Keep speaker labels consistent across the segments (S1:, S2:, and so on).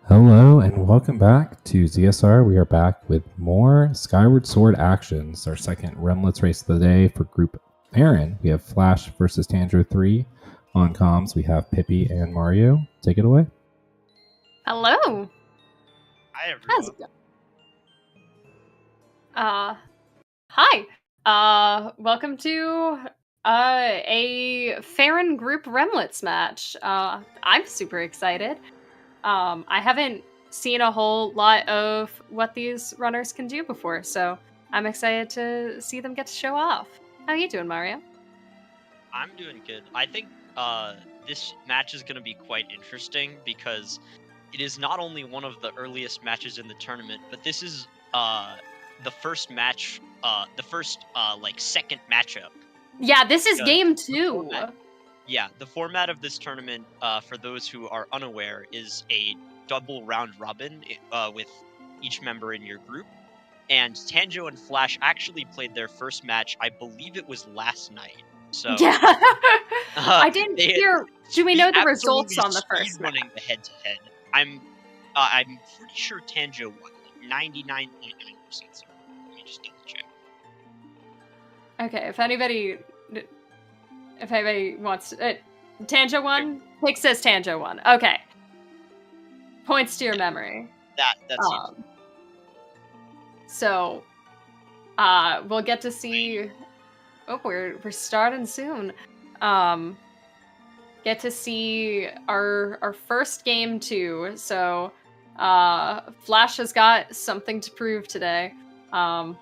S1: Hello and welcome back to ZSR. We are back with more Skyward Sword actions. Our second Remlits race of the day for Group Aaron. We have Flash versus tanjo3. On comms, we have Pippi and Mario. Take it away.
S2: Hello.
S3: Hi, everyone.
S2: Hi. Welcome to a Faron group Remlits match. I'm super excited. I haven't seen a whole lot of what these runners can do before, so I'm excited to see them get to show off. How are you doing, Mario?
S3: I'm doing good. I think this match is going to be quite interesting because it is not only one of the earliest matches in the tournament, but this is the first match, second matchup.
S2: Yeah, this is game 2.
S3: The format of this tournament, for those who are unaware, is a double round robin with each member in your group. And Tanjo and Flash actually played their first match, I believe it was last night. So
S2: yeah, I didn't hear. Do we know the results on the first match?
S3: Running the head-to-head. I'm pretty sure Tanjo won, like 99.9%. So let me just double check.
S2: Okay, if anybody wants to, Tanjo won. Pick says Tanjo won. Okay. Points to your memory.
S3: That's
S2: so, we'll get to see. Oh, we're starting soon. Get to see our first game too. So, Flash has got something to prove today. Either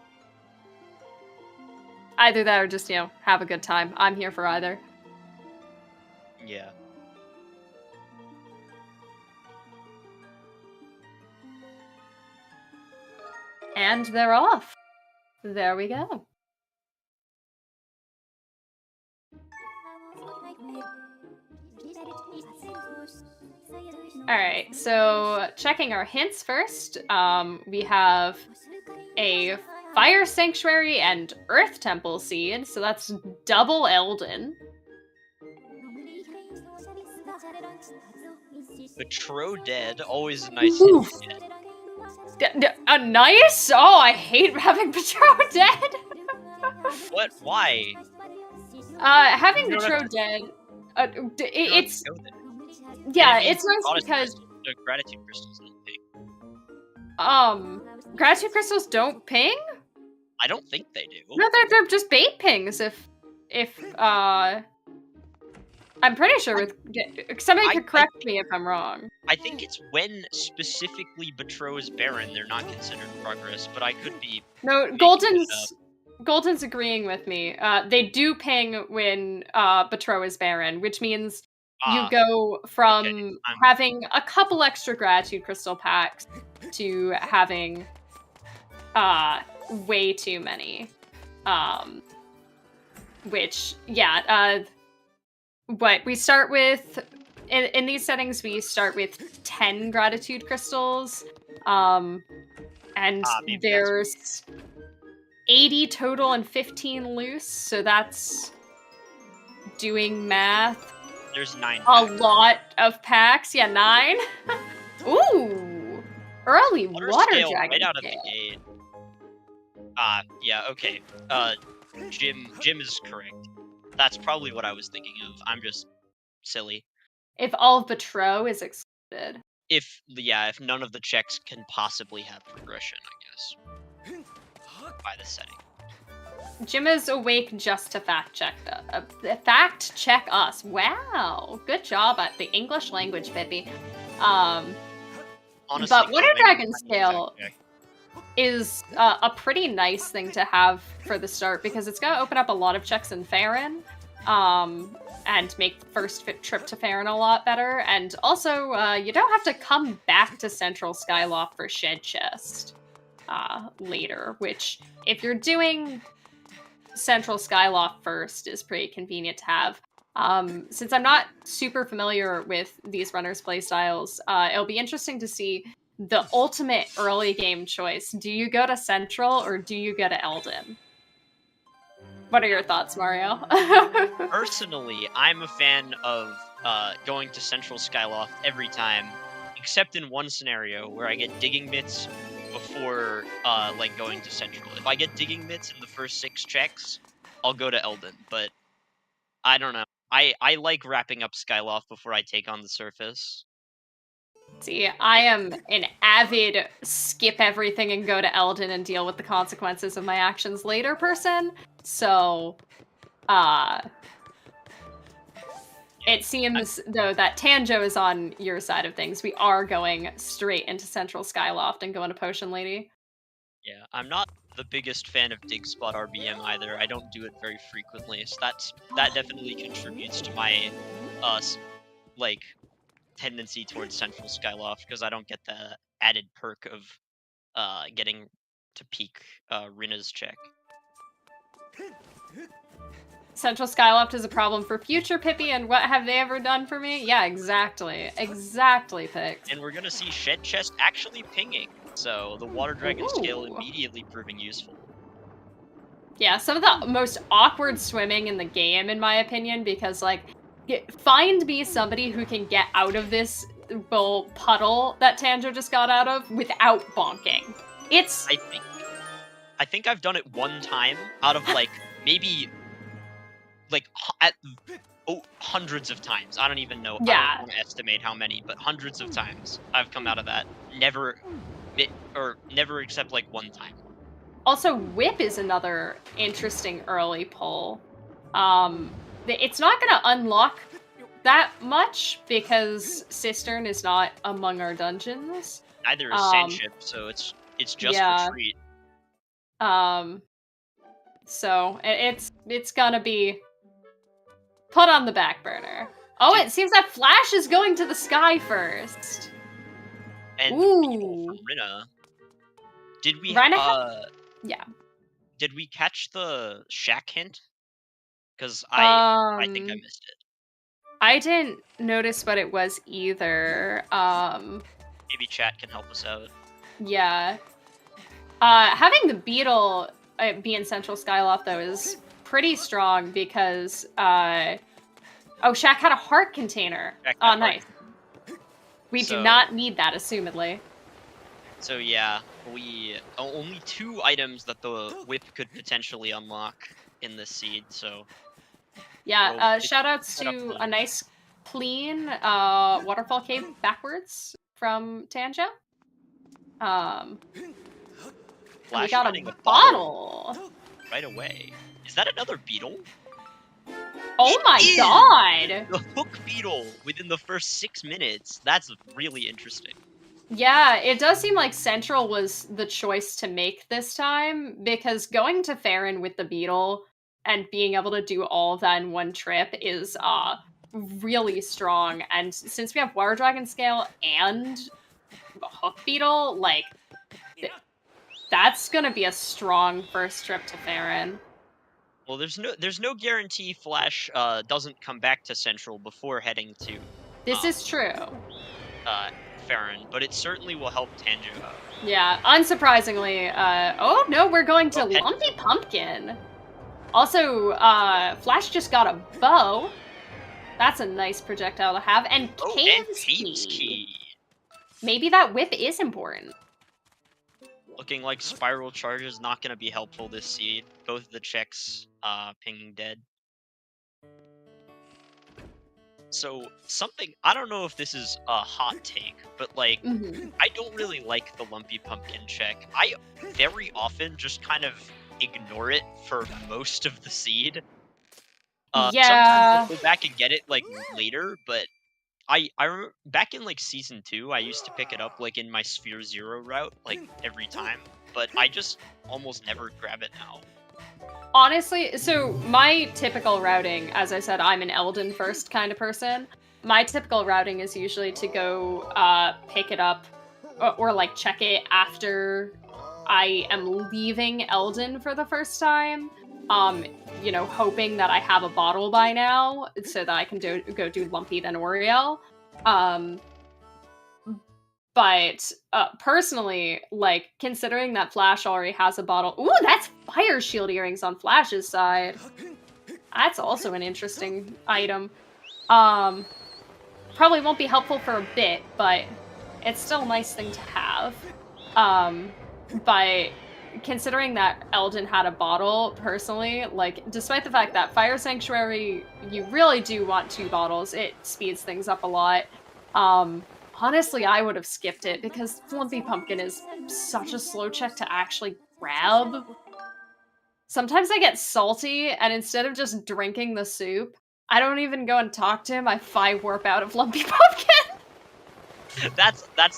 S2: that or just, have a good time. I'm here for either.
S3: Yeah.
S2: And they're off. There we go. Alright, so checking our hints first, we have a Fire Sanctuary and Earth Temple Seed, so that's double Elden.
S3: Betro Dead, always a nice hit to get.
S2: Nice? Oh, I hate having Betro Dead!
S3: What? Why?
S2: Having Betro Dead, it's... Yeah, it's nice because...
S3: The gratitude crystals don't ping.
S2: Gratitude crystals don't ping?
S3: I don't think they do.
S2: No, they're just bait pings if I'm pretty sure with... Somebody could correct me if I'm wrong.
S3: I think it's when specifically Betro is barren, they're not considered progress, but I could be...
S2: No, Golden's agreeing with me. They do ping when Betro is barren, which means you go from having a couple extra gratitude crystal packs to having way too many. Which, yeah, what we start with in these settings, we start with 10 gratitude crystals, and there's 80 total and 15 loose, so that's doing math.
S3: There's 9
S2: packs. A lot of packs, yeah, 9. Ooh, early water dragon
S3: right out of the gate. Yeah, okay. Jim is correct. That's probably what I was thinking of. I'm just silly.
S2: If all of Betro is excluded.
S3: If none of the checks can possibly have progression, I guess. By the setting.
S2: Jim is awake just to fact check us. Wow, good job at the English language, Pippi.
S3: Honestly,
S2: but Water Dragon Scale is a pretty nice thing to have for the start because it's going to open up a lot of checks in Faron, and make the first trip to Faron a lot better. And also, you don't have to come back to Central Skyloft for Shed Chest later, which, if you're doing Central Skyloft first, is pretty convenient to have. Since I'm not super familiar with these runners' playstyles, it'll be interesting to see the ultimate early game choice. Do you go to Central or do you go to Eldin? What are your thoughts, Mario?
S3: Personally, I'm a fan of going to Central Skyloft every time, except in one scenario where I get digging mitts before like going to Central. If I get digging mitts in the first 6 checks, I'll go to Eldin, but I don't know. I like wrapping up Skyloft before I take on the surface.
S2: See, I am an avid skip everything and go to Eldin and deal with the consequences of my actions later person. So, it seems, though, that Tanjo is on your side of things. We are going straight into Central Skyloft and going to Potion Lady.
S3: Yeah, I'm not the biggest fan of dig spot RBM either. I don't do it very frequently, so that definitely contributes to my like tendency towards Central Skyloft, because I don't get the added perk of getting to peak Rina's check.
S2: Central Skyloft is a problem for future Pippi, and what have they ever done for me? Yeah, exactly. Exactly, Pix.
S3: And we're gonna see Shed Chest actually pinging, so the Water Dragon skill
S2: Ooh.
S3: immediately proving useful.
S2: Yeah, some of the most awkward swimming in the game, in my opinion, because, like, find me somebody who can get out of this little puddle that Tanjo just got out of without bonking. It's...
S3: I think I've done it one time out of, like, maybe, like, hundreds of times. I don't even know.
S2: Yeah.
S3: I don't want to estimate how many, but hundreds of times I've come out of that. Never except, like, one time.
S2: Also, Whip is another interesting early pull. It's not going to unlock that much because Cistern is not among our dungeons.
S3: Neither is Sandship, so it's just retreat.
S2: So it's gonna be put on the back burner. Oh, it seems that Flash is going to the sky first.
S3: And from Rina. Did we
S2: yeah.
S3: Did we catch the shack hint? Because I think I missed it.
S2: I didn't notice what it was either.
S3: Maybe chat can help us out.
S2: Yeah. Having the beetle be in Central Skyloft, though, is pretty strong because, oh, Shaq had a heart container. Oh, nice. We do not need that, assumedly.
S3: So, yeah, only 2 items that the whip could potentially unlock in this seed, so...
S2: Yeah, shoutouts to a nice, clean waterfall cave backwards from Tanjo. We got a bottle
S3: right away. Is that another beetle?
S2: Oh my god!
S3: The hook beetle within the first 6 minutes. That's really interesting.
S2: Yeah, it does seem like Central was the choice to make this time, because going to Faron with the beetle and being able to do all of that in one trip is really strong. And since we have Water Dragon Scale and Hook Beetle, like, that's gonna be a strong first trip to Faron.
S3: Well, there's no guarantee Flash doesn't come back to Central before heading to.
S2: This is true.
S3: Faron, but it certainly will help Tanjo out.
S2: Yeah, unsurprisingly. Oh no, we're going to Lumpy Pumpkin. Also, Flash just got a bow. That's a nice projectile to have, and Cade's Key. Maybe that whip is important.
S3: Looking like Spiral Charge is not going to be helpful this seed. Both of the checks pinging dead. So, I don't know if this is a hot take, but, like, I don't really like the Lumpy Pumpkin check. I very often just kind of ignore it for most of the seed. Sometimes I'll go back and get it, like, later, but I back in, like, Season 2, I used to pick it up, like, in my Sphere Zero route, like, every time. but I just almost never grab it now.
S2: Honestly, so my typical routing, as I said, I'm an Elden first kind of person. My typical routing is usually to go pick it up or like check it after I am leaving Elden for the first time. You know, hoping that I have a bottle by now so that I can go do Lumpy then Oriel. But personally, like, considering that Flash already has a bottle... Ooh, that's Fire Shield earrings on Flash's side. That's also an interesting item. Probably won't be helpful for a bit, but it's still a nice thing to have. But considering that Elden had a bottle, personally, like, despite the fact that Fire Sanctuary, you really do want 2 bottles, it speeds things up a lot. Honestly, I would have skipped it because Flumpy Pumpkin is such a slow check to actually grab. Sometimes I get salty, and instead of just drinking the soup, I don't even go and talk to him, I 5-warp out of Lumpy Pumpkin!
S3: That's the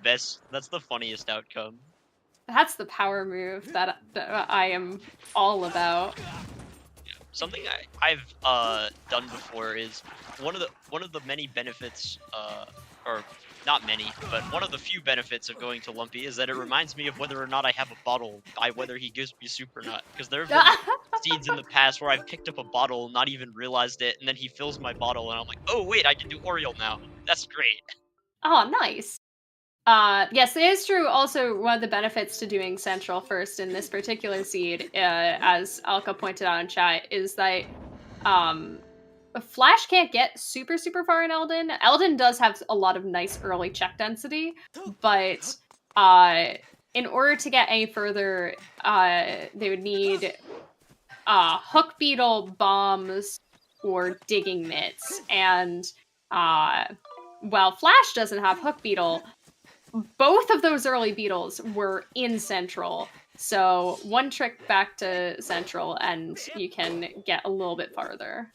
S3: best, that's the funniest outcome.
S2: That's the power move that I am all about.
S3: Something I've done before is one of the many benefits, or not many, but one of the few benefits of going to Lumpy is that it reminds me of whether or not I have a bottle by whether he gives me soup or not. Because there have been seeds in the past where I've picked up a bottle, not even realized it, and then he fills my bottle, and I'm like, oh wait, I can do Oriole now. That's great.
S2: Oh, nice. Yes, it is true. Also, one of the benefits to doing Central first in this particular seed, as Alka pointed out in chat, is that Flash can't get super far in Elden. Elden does have a lot of nice early check density, but in order to get any further, they would need Hook Beetle, Bombs, or Digging Mitts. And while Flash doesn't have Hook Beetle, both of those early beetles were in Central. So one trick back to Central and you can get a little bit farther.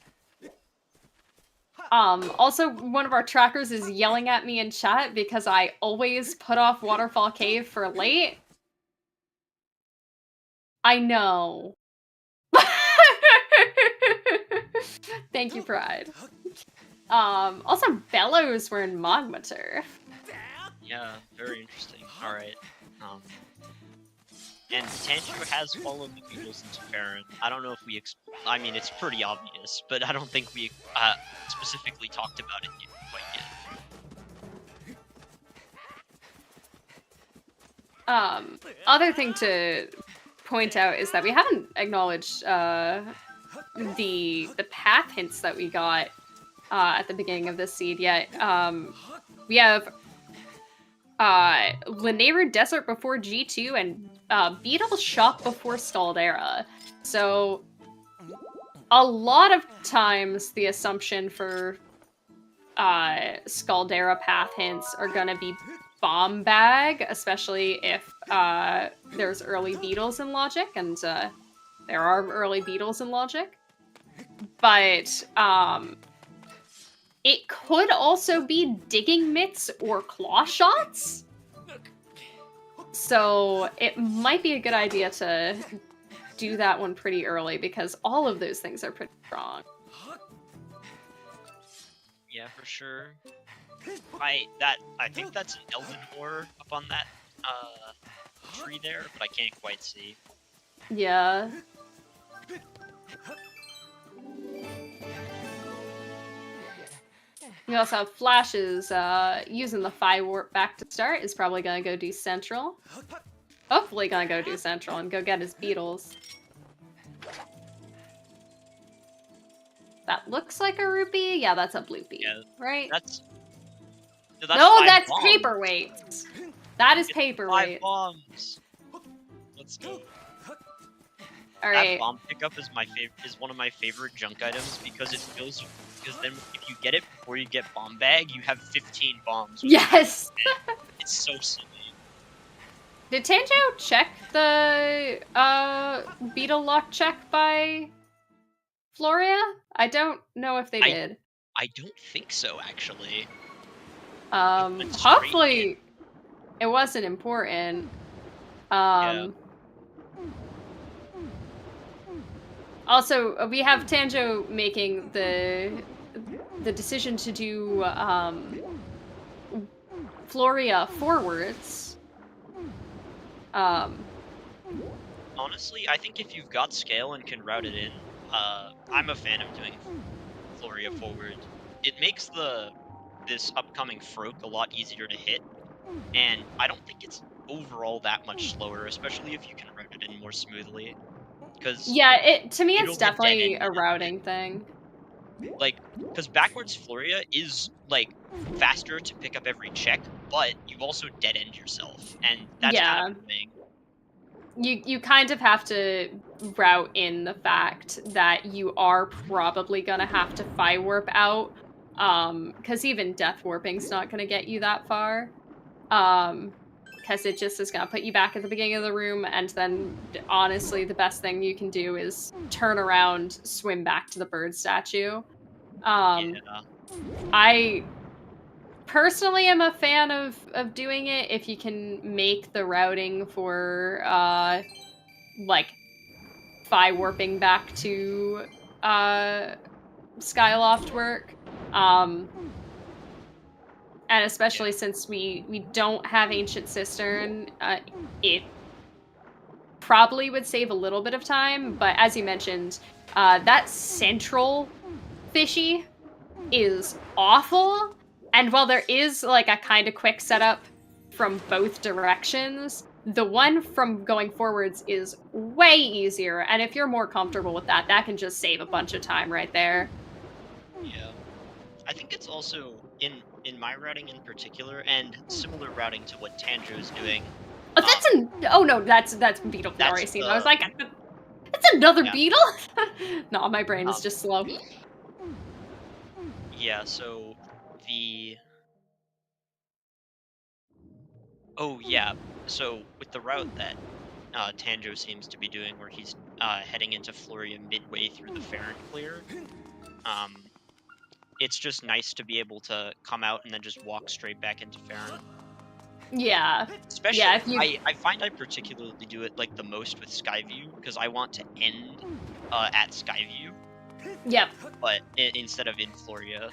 S2: Also, one of our trackers is yelling at me in chat because I always put off Waterfall Cave for late. I know. Thank you, Pride. Also, Bellows were in Magma Turf.
S3: Yeah, very interesting. Alright. And Tanjo has followed the Beatles into Faron. I don't know if we I mean, it's pretty obvious, but I don't think we specifically talked about it quite yet.
S2: Other thing to point out is that we haven't acknowledged the path hints that we got at the beginning of this seed yet. We have Lanayru Desert before G2 and Beetle Shop before Scaldera. So a lot of times the assumption for Scaldera path hints are gonna be Bomb Bag, especially if there's early beetles in Logic, and there are early beetles in Logic. But it could also be Digging Mitts or Claw Shots. So it might be a good idea to do that one pretty early because all of those things are pretty strong.
S3: Yeah, for sure. I think that's an Elden ore up on that tree there, but I can't quite see.
S2: Yeah. We also have Flashes using the 5-warp back to start is probably gonna go do Central. Hopefully gonna go do Central and go get his beetles. That looks like a rupee? Yeah, that's a bloopy.
S3: Yeah,
S2: right?
S3: That's
S2: no, that's
S3: bombs.
S2: paperweight. That is paperweight.
S3: 5 bombs. Let's go.
S2: All right.
S3: That bomb pickup is one of my favorite junk items because it feels because then if you get it before you get bomb bag, you have 15 bombs.
S2: Yes.
S3: It's so silly.
S2: Did Tanjo check the beetle lock check by Floria? I don't know if they did.
S3: I don't think so, actually.
S2: Hopefully it wasn't important. Also, we have Tanjo making the decision to do Floria forwards.
S3: Honestly, I think if you've got scale and can route it in, I'm a fan of doing Floria forward. It makes this upcoming Froak a lot easier to hit, and I don't think it's overall that much slower, especially if you can route it in more smoothly. Because
S2: Yeah, to me,
S3: you
S2: it's
S3: don't get dead
S2: definitely a
S3: ended.
S2: routing thing.
S3: Like, because backwards Floria is like faster to pick up every check, but you also dead end yourself, and that's kind
S2: Yeah.
S3: of annoying.
S2: You kind of have to route in the fact that you are probably gonna have to Phi warp out, because even death warping's not gonna get you that far, because it just is gonna put you back at the beginning of the room, and then honestly, the best thing you can do is turn around, swim back to the bird statue.
S3: Yeah.
S2: I personally am a fan of doing it if you can make the routing for like Phi warping back to Skyloft work. And especially since we don't have Ancient Cistern, it probably would save a little bit of time, but as you mentioned, that central fishy is awful. And while there is like a kind of quick setup from both directions, the one from going forwards is way easier. And if you're more comfortable with that, that can just save a bunch of time right there.
S3: Yeah. I think it's also in my routing in particular, and similar routing to what Tanjo is doing.
S2: Oh, that's Beetle
S3: That's
S2: Racing. I was
S3: the
S2: like, that's another
S3: Yeah.
S2: beetle. No, my brain is just slow.
S3: Yeah. So the oh yeah. So with the route that Tanjo seems to be doing, where he's heading into Floria midway through the Faron clear, it's just nice to be able to come out and then just walk straight back into Faron.
S2: Yeah.
S3: Especially,
S2: Yeah, if you
S3: I find I particularly do it like the most with Skyview, because I want to end at Skyview,
S2: Yep.
S3: but instead of in Floria.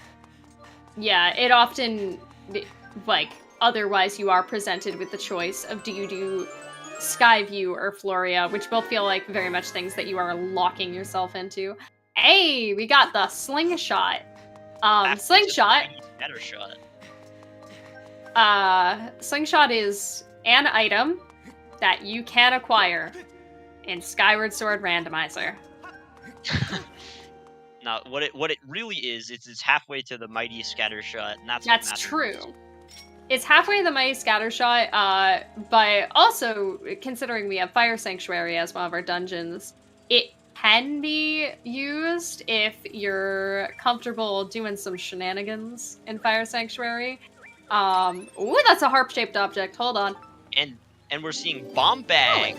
S2: Yeah, it often, like, otherwise you are presented with the choice of do you do Skyview or Floria, which both feel like very much things that you are locking yourself into. Hey, we got the slingshot. Slingshot.
S3: Scattershot.
S2: Slingshot is an item that you can acquire in Skyward Sword Randomizer.
S3: Now, what it really is, it's halfway to the mighty Scattershot, and that's
S2: true. It's halfway to the mighty Scattershot, but also, considering we have Fire Sanctuary as one of our dungeons, it can be used if you're comfortable doing some shenanigans in Fire Sanctuary. Ooh, that's a harp-shaped object. Hold on.
S3: And we're seeing Bomb Bag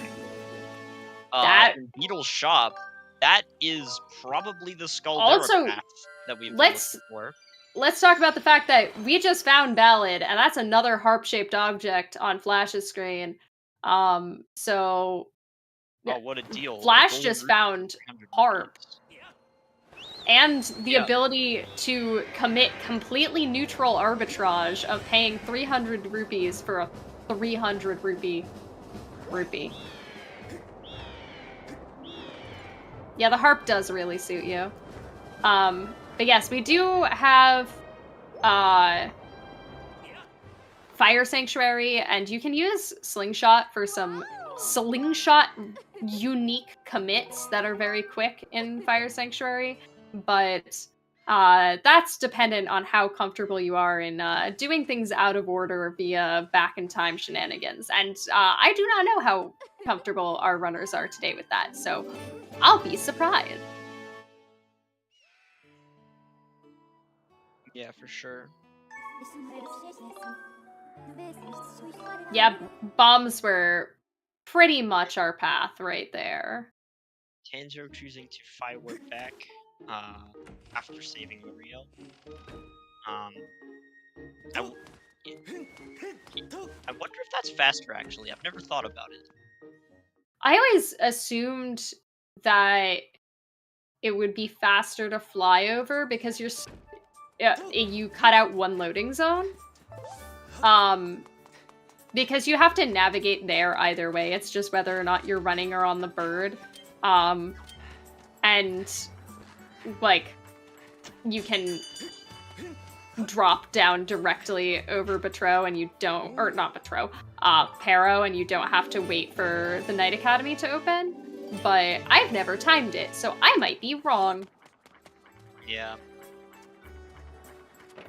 S3: in Beetle's shop. That is probably the Skuldera path that we've been looking for.
S2: Let's talk about the fact that we just found Ballad, and that's another harp-shaped object on Flash's screen. So...
S3: Oh, what a deal.
S2: Flash just found harp. And the ability to commit completely neutral arbitrage of paying 300 rupees for a 300 rupee. Yeah, the harp does really suit you. But yes, we do have Fire Sanctuary, and you can use Slingshot for some Slingshot unique commits that are very quick in Fire Sanctuary, but that's dependent on how comfortable you are in doing things out of order via back-in-time shenanigans, and I do not know how comfortable our runners are today with that, so I'll be surprised.
S3: Yeah, for sure.
S2: Yeah, bombs were pretty much our path right there.
S3: Tanjo choosing to Phi warp back after saving Mario. I wonder if that's faster, actually. I've never thought about it.
S2: I always assumed that it would be faster to fly over because you cut out one loading zone. Because you have to navigate there either way. It's just whether or not you're running or on the bird. And like you can drop down directly over Batro and you don't, or not Batro, Pero, and you don't have to wait for the Night Academy to open. But I've never timed it, so I might be wrong.
S3: Yeah.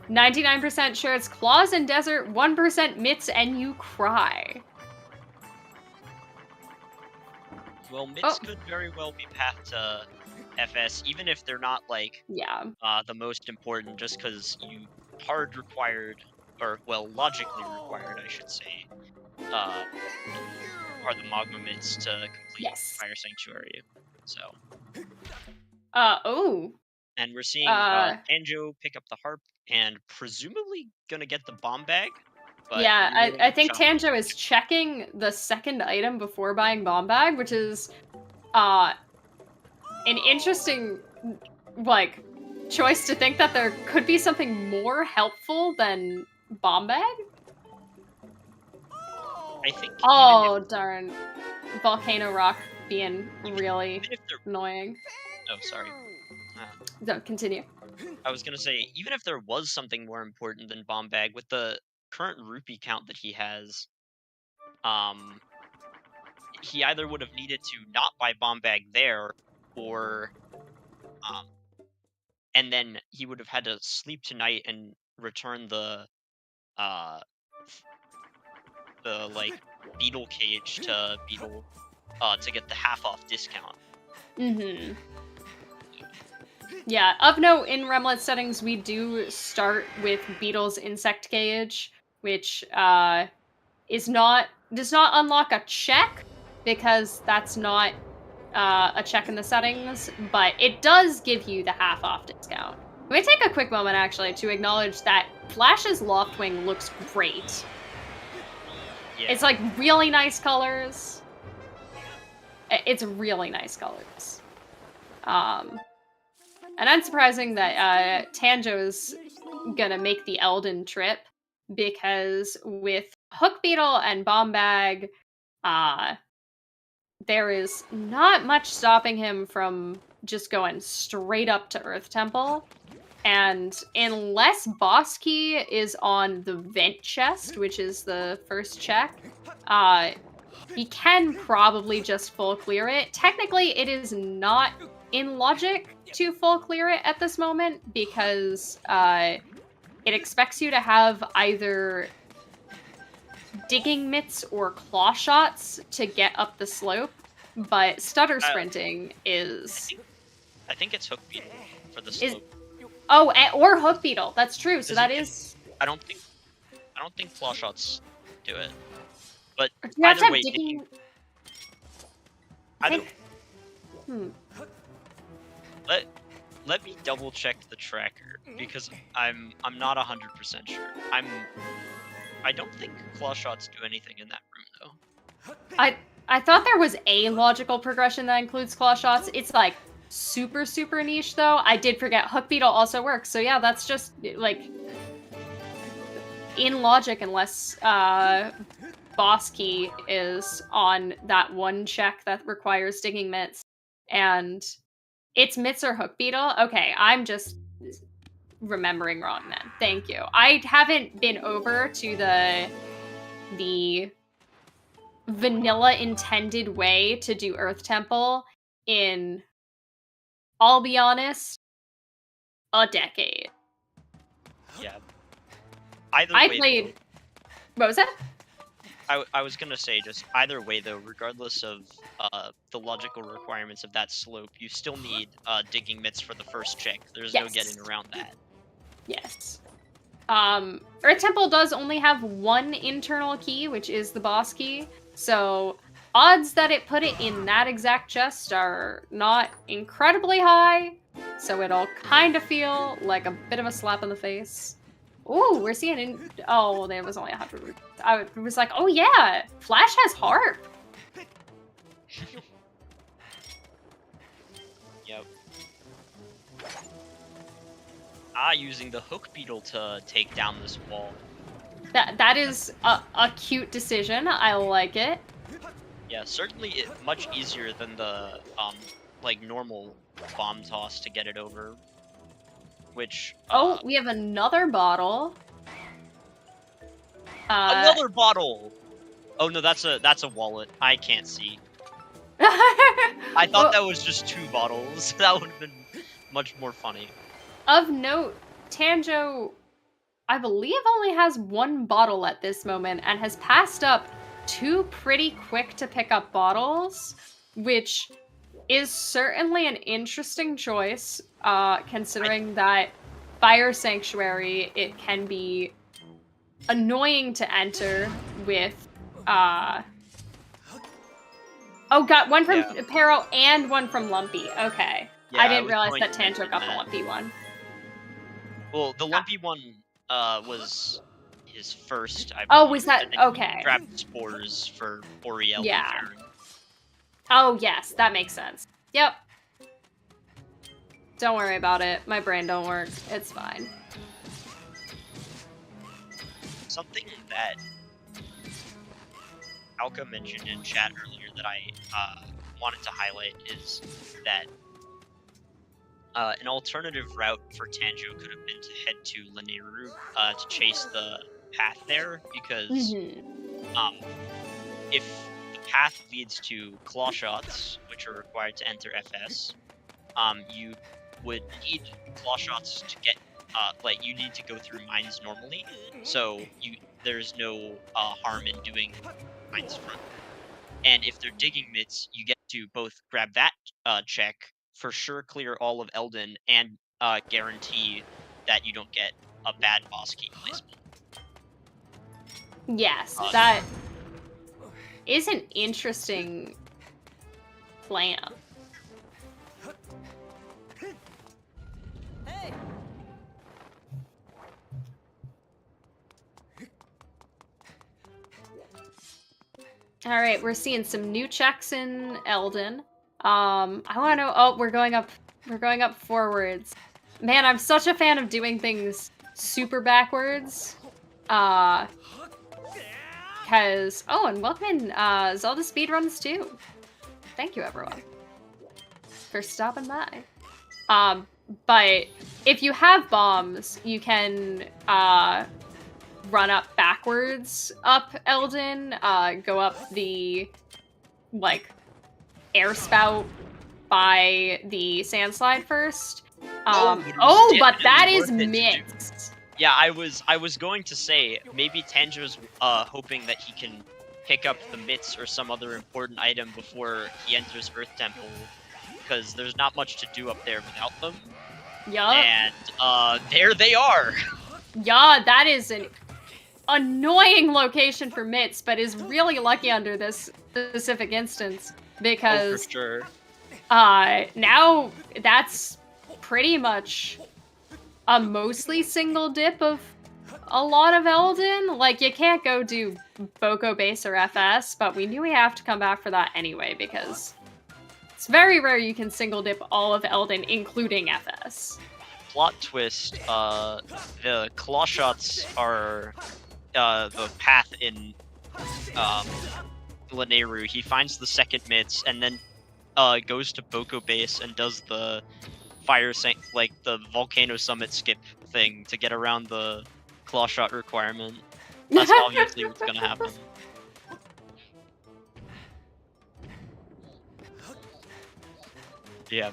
S2: 99% sure it's claws and desert, 1% mitts and you cry.
S3: Well, mitts could very well be path to FS, even if they're not like the most important, just because you hard required, or well, logically required, I should say, are the magma mitts to complete Fire Sanctuary. So. And we're seeing Tanjo pick up the harp and presumably gonna get the bomb bag. But
S2: yeah, I think Tanjo is checking the second item before buying bomb bag, which is an interesting like choice to think that there could be something more helpful than bomb bag.
S3: I think.
S2: Oh darn, volcano rock being really annoying.
S3: Oh, sorry.
S2: Don't continue.
S3: I was gonna say, even if there was something more important than bomb bag, with the current rupee count that he has, he either would have needed to not buy bomb bag there, or and then he would have had to sleep tonight and return the like beetle cage to beetle to get the half off discount.
S2: Mm-hmm. Yeah, of note, in Remlits settings, we do start with Beetle's Insect Cage, which does not unlock a check, because that's not a check in the settings, but it does give you the half off discount. Let me take a quick moment, actually, to acknowledge that Flash's Loftwing looks great. Yeah. It's like really nice colors. It's really nice colors. And unsurprising that Tanjo's gonna make the Elden trip, because with Hook Beetle and Bomb Bag, there is not much stopping him from just going straight up to Earth Temple. And unless Boss Key is on the Vent Chest, which is the first check, he can probably just full clear it. Technically, it is not in logic to full clear it at this moment, because it expects you to have either digging mitts or claw shots to get up the slope, but stutter sprinting is...
S3: I think it's Hook Beetle for the slope.
S2: Or Hook Beetle. That's true. So that is...
S3: I don't think claw shots do it. But
S2: you
S3: either way,
S2: digging...
S3: Let me double check the tracker, because I'm not 100% sure. I don't think claw shots do anything in that room though.
S2: I thought there was a logical progression that includes claw shots. It's like super niche though. I did forget Hook Beetle also works. So yeah, that's just like in logic, unless Boss Key is on that one check that requires digging mitts, and it's mitts or Hook Beetle. Okay, I'm just remembering wrong then. Thank you. I haven't been over to the vanilla intended way to do Earth Temple in, I'll be honest, a decade.
S3: Yeah. What
S2: was that?
S3: I was gonna say, just either way though, regardless of the logical requirements of that slope, you still need digging mitts for the first check. There's no getting around that.
S2: Yes. Earth Temple does only have one internal key, which is the boss key, so odds that it put it in that exact chest are not incredibly high, so it'll kind of feel like a bit of a slap in the face. Ooh, we're seeing oh, there was only 100 rupees. I was like, oh yeah, Flash has harp.
S3: Yep. Using the hook beetle to take down this wall.
S2: That is a cute decision. I like it.
S3: Yeah, certainly much easier than the like normal bomb toss to get it over. Which
S2: Oh, we have another bottle.
S3: another bottle. Oh no, that's a wallet. I can't see. I thought that was just 2 bottles. That would have been much more funny.
S2: Of note, Tanjo, I believe, only has 1 bottle at this moment and has passed up 2 pretty quick to pick up bottles, which is certainly an interesting choice, considering that Fire Sanctuary, it can be annoying to enter with, Oh, got one from Pero and one from Lumpy. Okay.
S3: Yeah,
S2: I didn't realize that Tanjo got the
S3: that.
S2: Lumpy one.
S3: Well, the Lumpy one was his first, I believe.
S2: Oh, was that...
S3: And then
S2: Okay.
S3: he grabbed spores for Oriel
S2: Yeah.
S3: and Faron.
S2: Oh, yes. That makes sense. Yep. Don't worry about it. My brain don't work. It's fine.
S3: Something that Alka mentioned in chat earlier that I wanted to highlight is that an alternative route for Tanjo could have been to head to Lanayru to chase the path there, because if the path leads to claw shots, which are required to enter FS, you would need claw shots to get like you need to go through mines normally, so there's no harm in doing mines front. And if they're digging mitts, you get to both grab that check, for sure clear all of Eldin, and guarantee that you don't get a bad boss key placement.
S2: Yes, that is an interesting plan. All right, we're seeing some new checks in Eldin. I want to know. Oh, we're going up. We're going up forwards. Man, I'm such a fan of doing things super backwards. Cause and welcome in ZeldaSpeedRuns too. Thank you everyone for stopping by. But if you have bombs, you can run up backwards up Eldin, go up the like air spout by the sandslide first. But that is mixed.
S3: Yeah, I was going to say maybe Tanjo's hoping that he can pick up the mitts or some other important item before he enters Earth Temple, because there's not much to do up there without them.
S2: Yup.
S3: And there they are.
S2: Yeah, that is an annoying location for mitts, but is really lucky under this specific instance, because
S3: for sure.
S2: now that's pretty much a mostly single dip of a lot of Eldin. Like, you can't go do Boko Base or FS, but we knew we have to come back for that anyway, because it's very rare you can single dip all of Eldin, including FS.
S3: Plot twist, the claw shots are the path in Lanayru. He finds the second mitts and then goes to Boko Base and does the the Volcano Summit skip thing to get around the claw shot requirement. That's obviously what's gonna happen. Yeah.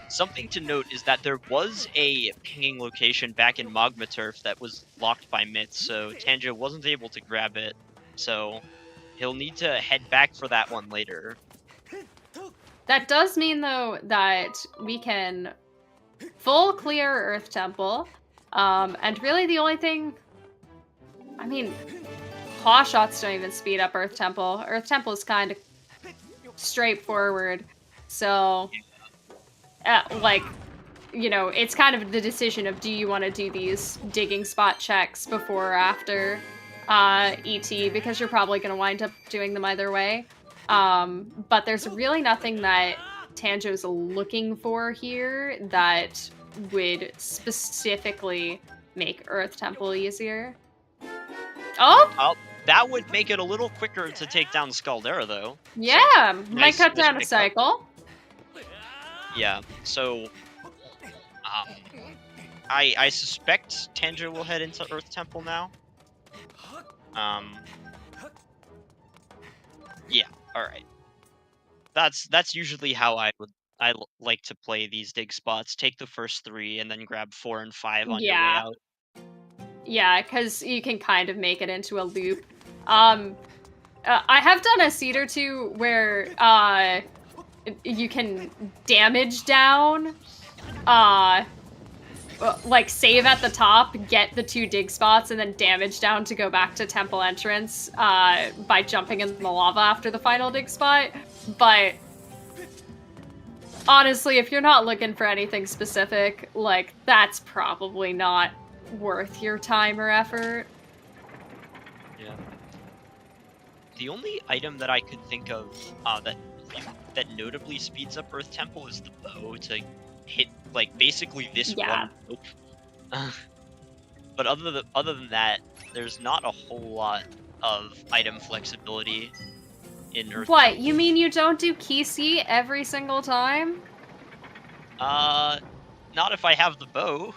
S3: Something to note is that there was a pinging location back in Magma Turf that was locked by mitts, so Tanjo wasn't able to grab it, so he'll need to head back for that one later.
S2: That does mean, though, that we can full clear Earth Temple, and really the only thing... I mean, claw shots don't even speed up Earth Temple. Earth Temple is kind of straightforward, so... like, you know, it's kind of the decision of, do you want to do these digging spot checks before or after? ET because you're probably going to wind up doing them either way. But there's really nothing that Tanjo's looking for here that would specifically make Earth Temple easier. Oh!
S3: That would make it a little quicker to take down Scaldera, though.
S2: Yeah,
S3: so,
S2: might cut down a cycle.
S3: Yeah, so I suspect Tanjo will head into Earth Temple now. Yeah, alright. That's usually how I like to play these dig spots. Take the first 3 and then grab 4 and 5 on your way out.
S2: Yeah, because you can kind of make it into a loop. I have done a seed or two where you can damage down, like save at the top, get the 2 dig spots, and then damage down to go back to temple entrance by jumping in the lava after the final dig spot. But honestly, if you're not looking for anything specific, like, that's probably not worth your time or effort.
S3: Yeah. The only item that I could think of that notably speeds up Earth Temple is the bow to hit, like, basically this one rope. But other than that, there's not a whole lot of item flexibility in Earth
S2: What,
S3: Temple.
S2: you mean you don't do Kisi every single time?
S3: Not if I have the bow.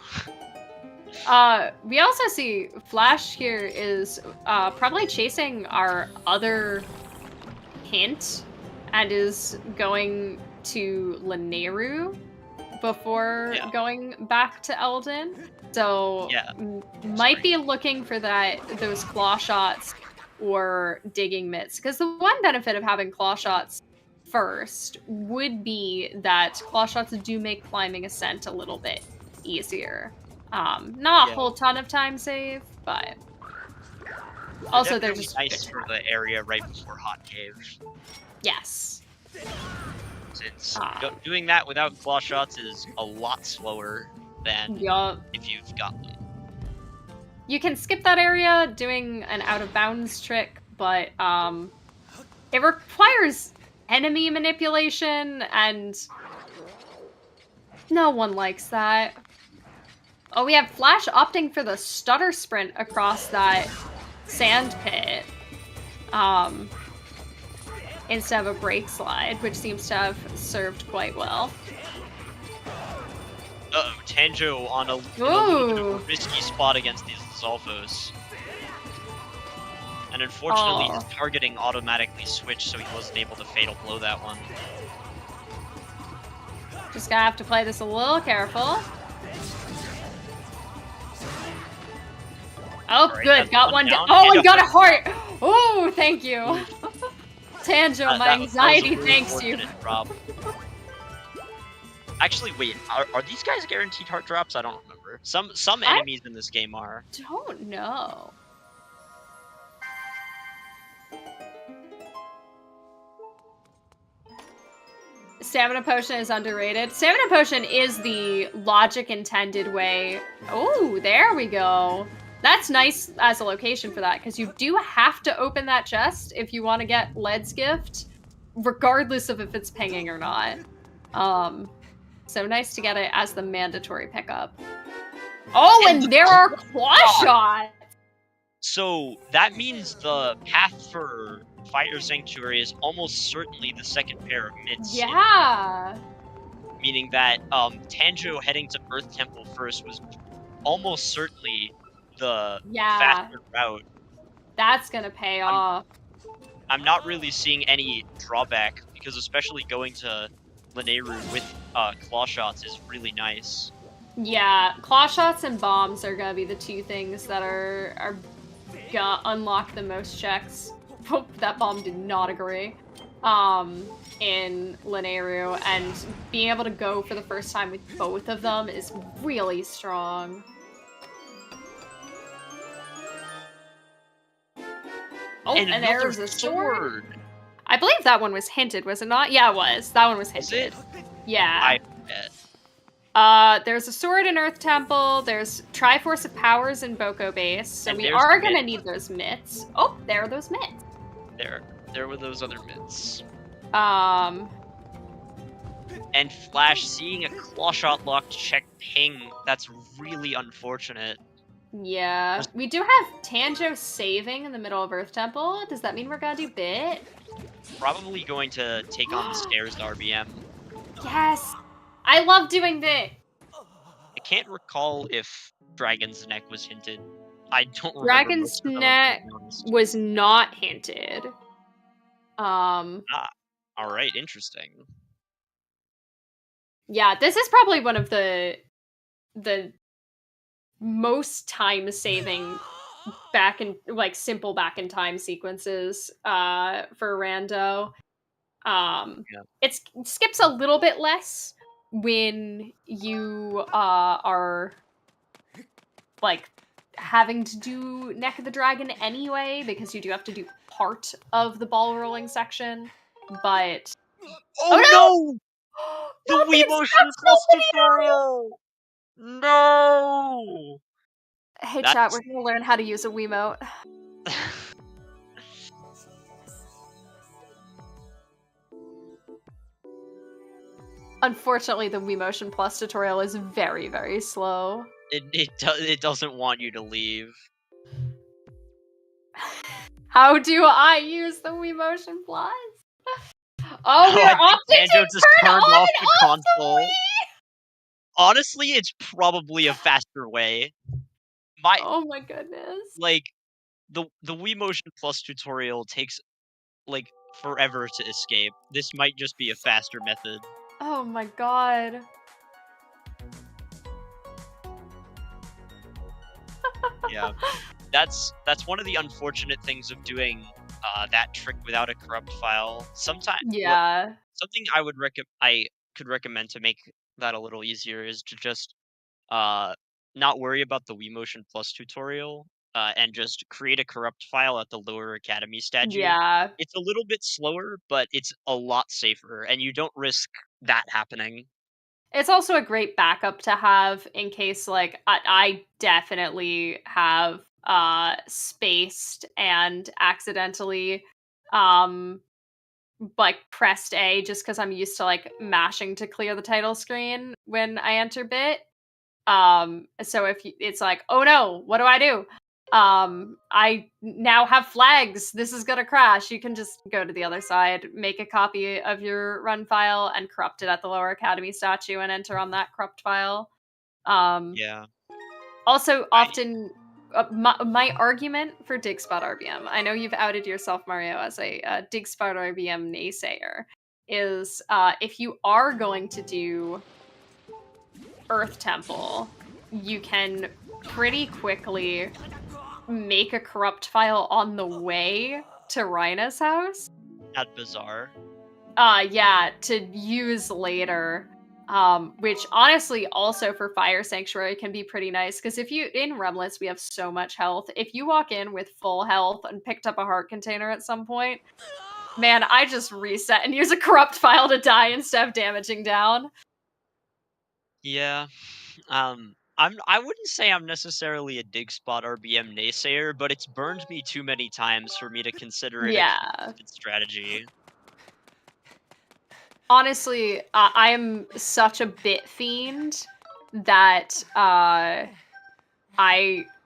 S2: We also see Flash here is probably chasing our other hint and is going to Lanayru before going back to Eldin. So might be looking for those claw shots or digging mitts. Because the one benefit of having claw shots first would be that claw shots do make climbing ascent a little bit easier. Not a whole ton of time save, but also they're just
S3: nice for the area right before Hot Cave.
S2: Yes.
S3: Since doing that without claw shots is a lot slower than if you've got them.
S2: You can skip that area doing an out of bounds trick, but it requires enemy manipulation, and no one likes that. Oh, we have Flash opting for the stutter sprint across that sand pit instead of a brake slide, which seems to have served quite well.
S3: Uh-oh, Tanjo on a little bit of a risky spot against these Zolfos. And unfortunately, his targeting automatically switched, so he wasn't able to Fatal Blow that one.
S2: Just gonna have to play this a little careful. Oh, right, good. Got one down. Oh, and got a heart. Oh, thank you. Tanjo, my anxiety thanks you.
S3: Drop. Actually, wait. Are these guys guaranteed heart drops? I don't remember. Some enemies in this game are.
S2: Don't know. Stamina Potion is underrated. Stamina Potion is the logic intended way. Oh, there we go. That's nice as a location for that, because you do have to open that chest if you want to get Led's Gift, regardless of if it's pinging or not. So nice to get it as the mandatory pickup. Oh, and there are claw shots!
S3: So that means the path for Fire Sanctuary is almost certainly the second pair of mitts.
S2: Yeah!
S3: Meaning that Tanjo heading to Earth Temple first was almost certainly the faster route.
S2: That's gonna pay off.
S3: I'm not really seeing any drawback, because especially going to Lanayru with claw shots is really nice.
S2: Yeah, claw shots and bombs are gonna be the two things that are gonna unlock the most checks. Oh, that bomb did not agree. In Lanayru, and being able to go for the first time with both of them is really strong. Oh, and there's a sword. I believe that one was hinted, was it not? Yeah, it was. That one was hinted.
S3: Was it?
S2: Yeah.
S3: I bet.
S2: There's a sword in Earth Temple. There's Triforce of Powers in Boko Base. So
S3: And
S2: we
S3: there's
S2: are
S3: the
S2: gonna
S3: mitts.
S2: need those mitts. Oh, there are those mitts.
S3: There were those other mitts. And Flash seeing a claw shot locked check ping. That's really unfortunate.
S2: Yeah. We do have Tanjo saving in the middle of Earth Temple. Does that mean we're gonna do Bit?
S3: Probably going to take on the stairs to RBM.
S2: Yes! I love doing Bit!
S3: I can't recall if Dragon's Neck was hinted. I don't remember
S2: Dragon's
S3: most of them,
S2: Neck
S3: to be honest.
S2: was not hinted.
S3: Alright, interesting.
S2: Yeah, this is probably one of the most time-saving simple back in time sequences for Rando. It skips a little bit less when you are like having to do Neck of the Dragon anyway, because you do have to do part of the ball rolling section. But
S3: Oh no! The
S2: Not
S3: Wii Motion Plus tutorial! No!
S2: Hey chat,
S3: That's-
S2: we're gonna learn how to use a Wiimote. Unfortunately, the Wii Motion Plus tutorial is very, very slow.
S3: It doesn't want you to leave.
S2: How do I use the Wii Motion Plus? Oh, we are
S3: I think
S2: opting to
S3: Banjo just
S2: turn
S3: turned
S2: on
S3: off
S2: and
S3: the
S2: off
S3: console.
S2: Wii!
S3: Honestly, it's probably a faster way.
S2: Oh my goodness.
S3: Like, the Wii Motion Plus tutorial takes, like, forever to escape. This might just be a faster method.
S2: Oh my god.
S3: Yeah. That's one of the unfortunate things of doing that trick without a corrupt file. Sometimes
S2: Yeah.
S3: something I could recommend to make that a little easier is to just not worry about the Wii Motion Plus tutorial and just create a corrupt file at the lower Academy statue.
S2: Yeah.
S3: It's a little bit slower, but it's a lot safer, and you don't risk that happening.
S2: It's also a great backup to have in case, like, I definitely have spaced and accidentally like pressed A just because I'm used to like mashing to clear the title screen when I enter Bit. So if it's like, oh no, what do I do? I now have flags. This is gonna crash. You can just go to the other side, make a copy of your run file, and corrupt it at the lower Academy statue and enter on that corrupt file.
S3: Yeah.
S2: Also, often my argument for Digspot RBM, I know you've outed yourself, Mario, as a Digspot RBM naysayer, is if you are going to do Earth Temple, you can pretty quickly make a corrupt file on the way to Rhina's house.
S3: At Bazaar.
S2: Yeah, to use later. Which honestly also for Fire Sanctuary can be pretty nice, because if you in Remlits we have so much health. If you walk in with full health and picked up a heart container at some point, man, I just reset and use a corrupt file to die instead of damaging down.
S3: Yeah. I wouldn't say I'm necessarily a Digspot RBM naysayer, but it's burned me too many times for me to consider it a consistent strategy.
S2: Honestly, I am such a bit fiend that I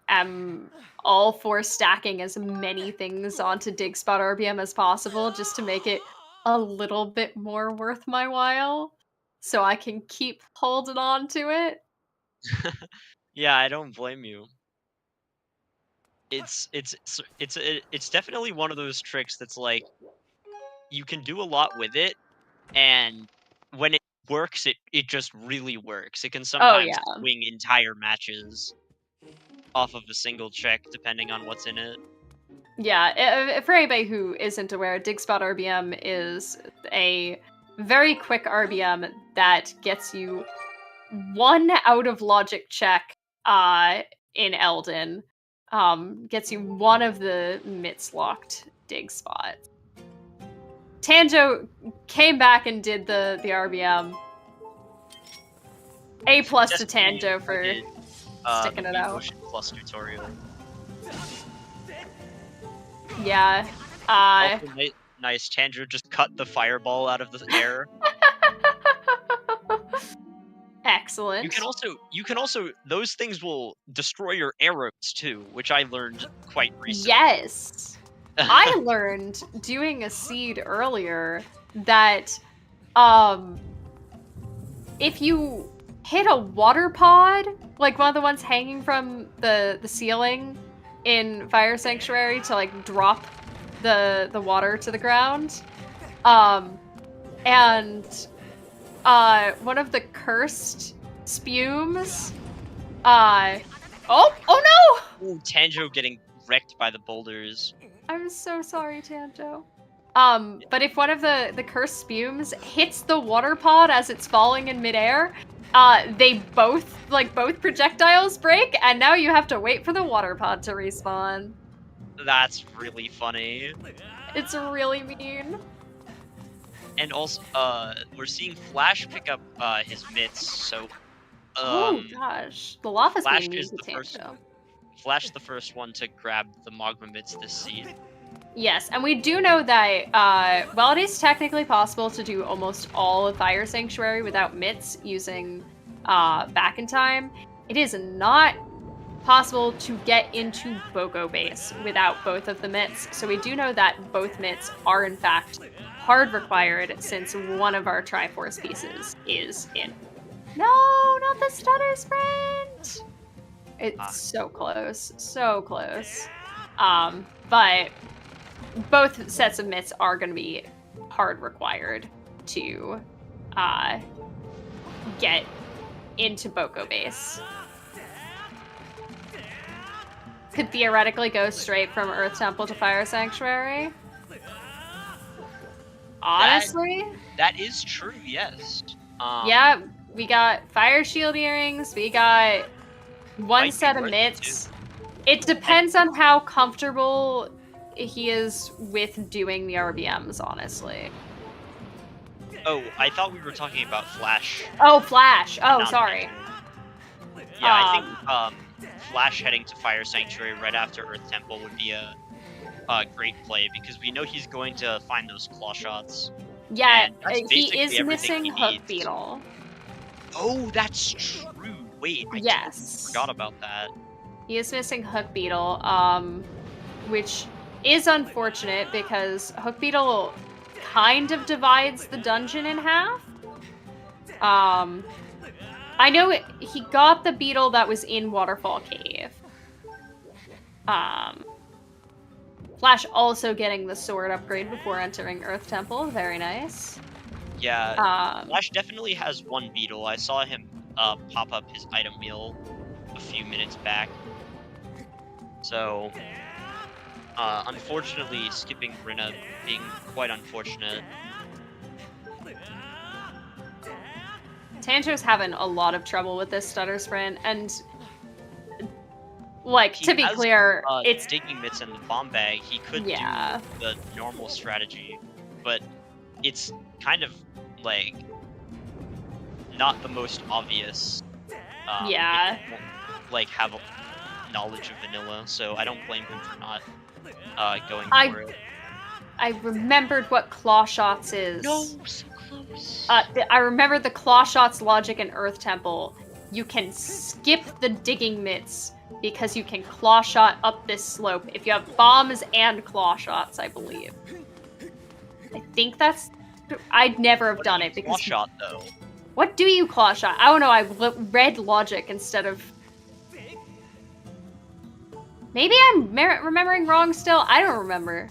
S2: am all for stacking as many things onto Digspot RBM as possible just to make it a little bit more worth my while, so I can keep holding on to it.
S3: Yeah, I don't blame you. It's definitely one of those tricks that's like you can do a lot with it, and when it works, it just really works. It can sometimes swing entire matches off of a single check, depending on what's in it.
S2: Yeah, for anybody who isn't aware, Digspot RBM is a very quick RBM that gets you one out of logic check in Elden. Gets you one of the mitts locked dig spots. Tanjo came back and did the RBM. A+ to
S3: Destiny
S2: Tanjo for
S3: did,
S2: sticking
S3: the
S2: it out.
S3: Motion Plus tutorial.
S2: Yeah.
S3: Also, nice. Tanjo just cut the fireball out of the air.
S2: Excellent.
S3: You can also those things will destroy your arrows too, which I learned quite recently.
S2: Yes. I learned doing a seed earlier that if you hit a water pod, like one of the ones hanging from the ceiling in Fire Sanctuary to like drop the water to the ground, and one of the cursed spumes, oh no!
S3: Ooh, Tanjo getting wrecked by the boulders.
S2: I'm so sorry, Tanjo. But if one of the cursed spumes hits the water pod as it's falling in midair, they both projectiles break, and now you have to wait for the water pod to respawn.
S3: That's really funny.
S2: It's really mean.
S3: And also, we're seeing Flash pick up his mitts. So,
S2: Oh gosh, the lava's
S3: Flash
S2: being mean
S3: is
S2: to
S3: the first.
S2: Tanjo.
S3: Flash the first one to grab the magma mitts this seed.
S2: Yes, and we do know that while it is technically possible to do almost all of Fire Sanctuary without mitts using back in time, it is not possible to get into Boko Base without both of the mitts. So we do know that both mitts are in fact hard required since one of our Triforce pieces is in. No, not the stutter sprint! It's so close, so close. But both sets of mitts are going to be hard required to get into Boko Base. Could theoretically go straight from Earth Temple to Fire Sanctuary. Honestly?
S3: That is true, yes.
S2: Yeah, we got Fire Shield earrings, we got one set of mitts. It depends on how comfortable he is with doing the RBMs, honestly.
S3: Oh, I thought we were talking about Flash.
S2: Oh, Flash. Oh, sorry.
S3: Yeah, I think Flash heading to Fire Sanctuary right after Earth Temple would be a great play because we know he's going to find those claw shots.
S2: Yeah, he is missing Hook Beetle.
S3: Oh, that's true. Wait, I totally forgot about that.
S2: He is missing Hook Beetle, which is unfortunate because Hook Beetle kind of divides the dungeon in half. I know he got the beetle that was in Waterfall Cave. Flash also getting the sword upgrade before entering Earth Temple. Very nice.
S3: Yeah, Flash definitely has one beetle. I saw him pop up his item wheel a few minutes back. So, unfortunately, skipping Rinna being quite unfortunate.
S2: Tanjo's having a lot of trouble with this stutter sprint, and like to be clear, it's
S3: digging mitts in the bomb bag. He could do the normal strategy, but it's kind of like not the most obvious.
S2: Yeah.
S3: Like have knowledge of vanilla, so I don't blame him for not going for it.
S2: I remembered what claw shots is.
S3: No, so close.
S2: I remembered the claw shots logic in Earth Temple. You can skip the digging mitts because you can claw shot up this slope if you have bombs and claw shots, I believe. I think that's... I'd never have done it because...
S3: Claw shot, though.
S2: What do you claw shot? I don't know, I read logic instead of... Maybe I'm remembering wrong still? I don't remember.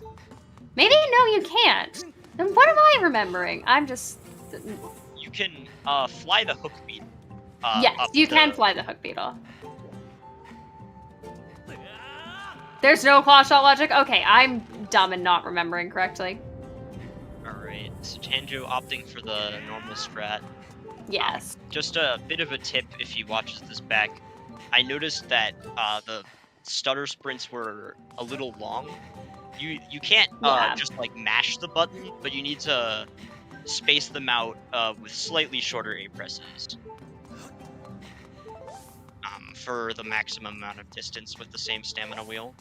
S2: Maybe no, you can't. Then what am I remembering? I'm just...
S3: You can fly the Hook Beetle.
S2: Yes, you can fly the Hook Beetle. There's no claw shot logic? Okay, I'm dumb and not remembering correctly.
S3: Alright, so Tanjo opting for the normal strat.
S2: Yes.
S3: Just a bit of a tip if he watches this back. I noticed that the stutter sprints were a little long. You can't just like mash the button, but you need to space them out with slightly shorter A presses. for the maximum amount of distance with the same stamina wheel.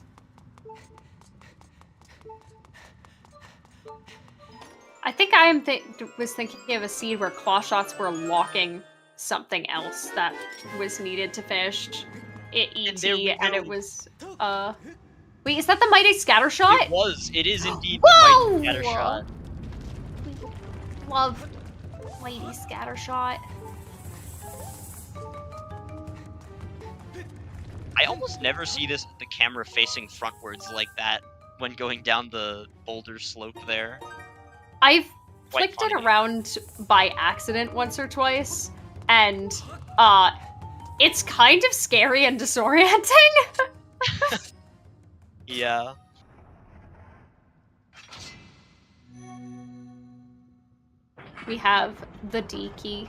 S2: I think I was thinking of a seed where claw shots were locking something else that was needed to finish ET, and it was wait, is that the mighty scatter shot?
S3: It is indeed
S2: Whoa!
S3: the mighty scatter shot.
S2: Love mighty scatter shot.
S3: I almost never see the camera facing frontwards like that when going down the boulder slope there.
S2: I've
S3: Quite
S2: flicked it
S3: funny.
S2: around by accident once or twice, and it's kind of scary and disorienting.
S3: Yeah.
S2: We have the D key.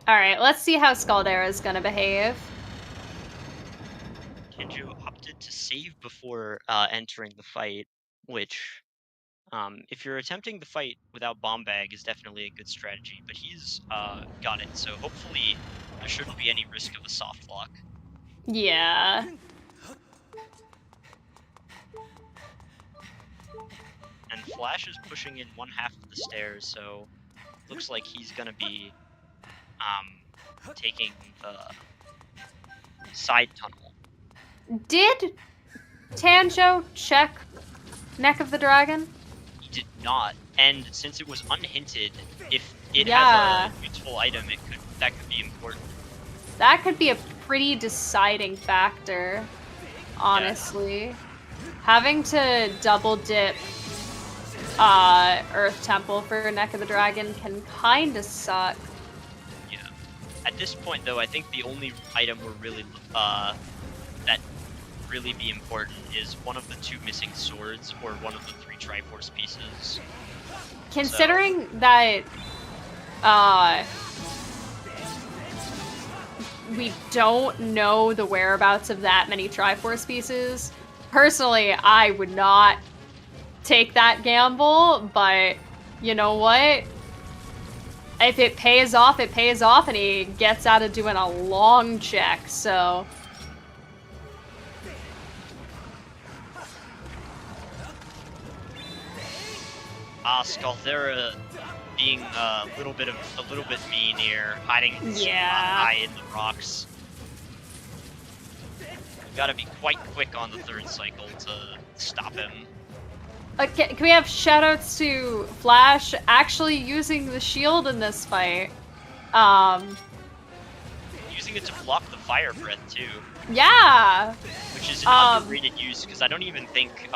S2: Alright, let's see how Scaldera is gonna behave.
S3: Tanjo opted to save before entering the fight, which, if you're attempting the fight without bomb bag, is definitely a good strategy. But he's got it, so hopefully there shouldn't be any risk of a soft lock.
S2: Yeah.
S3: And Flash is pushing in one half of the stairs, so looks like he's gonna be taking the side tunnel.
S2: Did Tanjo check Neck of the Dragon?
S3: He did not, and since it was unhinted, if it
S2: Yeah.
S3: has a useful item, that could be important.
S2: That could be a pretty deciding factor, honestly. Yeah. Having to double dip Earth Temple for Neck of the Dragon can kinda suck.
S3: Yeah. At this point, though, I think the only item we're really that really be important is one of the 2 missing swords or one of the 3 Triforce pieces.
S2: Considering that we don't know the whereabouts of that many Triforce pieces, personally, I would not take that gamble, but you know what? If it pays off, it pays off, and he gets out of doing a long check, so...
S3: Scaldera being a little bit mean here, hiding high in the rocks. We've got to be quite quick on the 3rd cycle to stop him.
S2: Can we have shoutouts to Flash actually using the shield in this fight?
S3: Using it to block the fire breath too.
S2: Yeah.
S3: Which is an underrated use, because I don't even think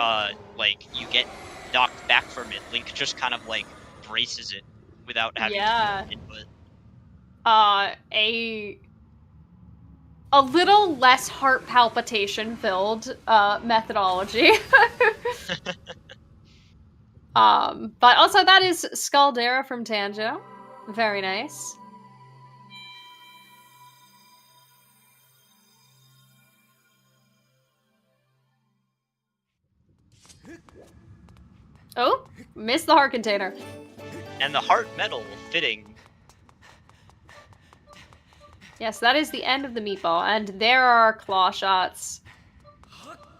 S3: like you get knocked back from it. Link just kind of like braces it without having input.
S2: A little less heart palpitation filled methodology. But also that is Scaldera from Tanjo. Very nice. Oh, missed the heart container.
S3: And the heart medal fitting.
S2: Yes, that is the end of the meatball, and there are claw shots.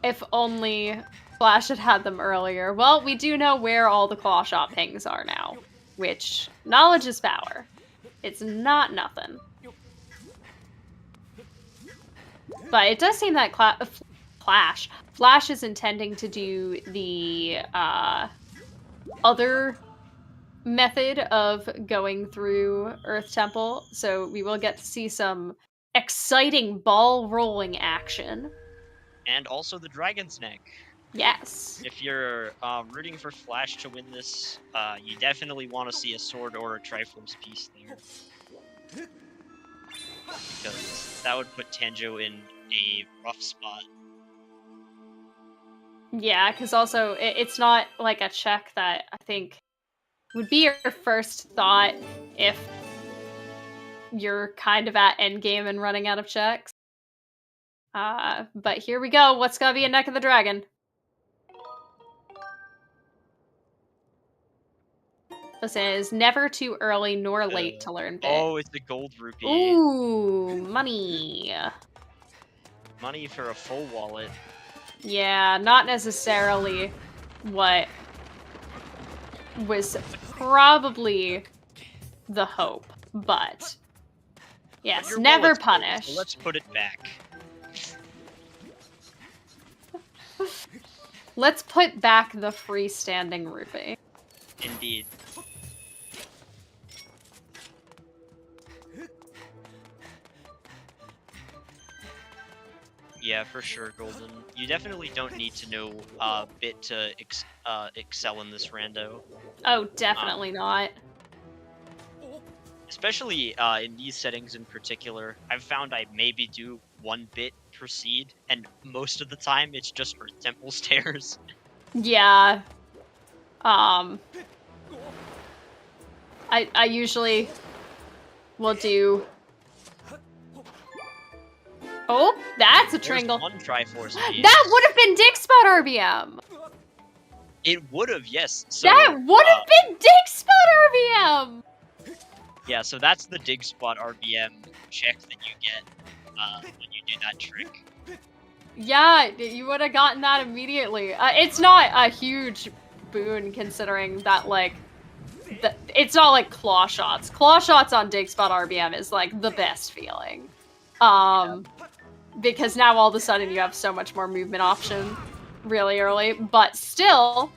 S2: If only Flash had had them earlier. Well, we do know where all the claw shot pings are now, which knowledge is power. It's not nothing. But it does seem that Flash is intending to do the other method of going through Earth Temple, so we will get to see some exciting ball rolling action.
S3: And also the Dragon's Neck.
S2: Yes.
S3: If you're rooting for Flash to win this, you definitely want to see a sword or a Triforce piece there. Because that would put Tanjo in a rough spot.
S2: Yeah, because also it's not like a check that I think would be your first thought if you're kind of at endgame and running out of checks. But here we go. What's gonna be a Neck of the Dragon? Listen, it is never too early nor late to learn bit.
S3: Oh, it's the gold rupee.
S2: Ooh, money.
S3: Money for a full wallet.
S2: Yeah, not necessarily what was probably the hope, but yes,
S3: Your
S2: never
S3: wallet's full,
S2: punish.
S3: so let's put it back.
S2: Let's put back the freestanding rupee.
S3: Indeed. Yeah, for sure, Golden. You definitely don't need to know bit to excel in this rando.
S2: Oh, definitely not.
S3: Especially in these settings in particular, I've found I maybe do 1 bit per seed, and most of the time it's just Earth Temple stairs.
S2: Yeah. I usually will do. Oh, that's a
S3: There's
S2: Tringle.
S3: 1 Triforce piece.
S2: That would have been Dig Spot RBM.
S3: It would have, yes. So,
S2: That would have been Dig Spot RBM.
S3: yeah, so that's the dig spot RBM check that you get when you do that trick.
S2: Yeah, you would have gotten that immediately. It's not a huge boon considering that, like, it's not like claw shots. Claw shots on Dig Spot RBM is like the best feeling. Because now all of a sudden you have so much more movement option really early, but still,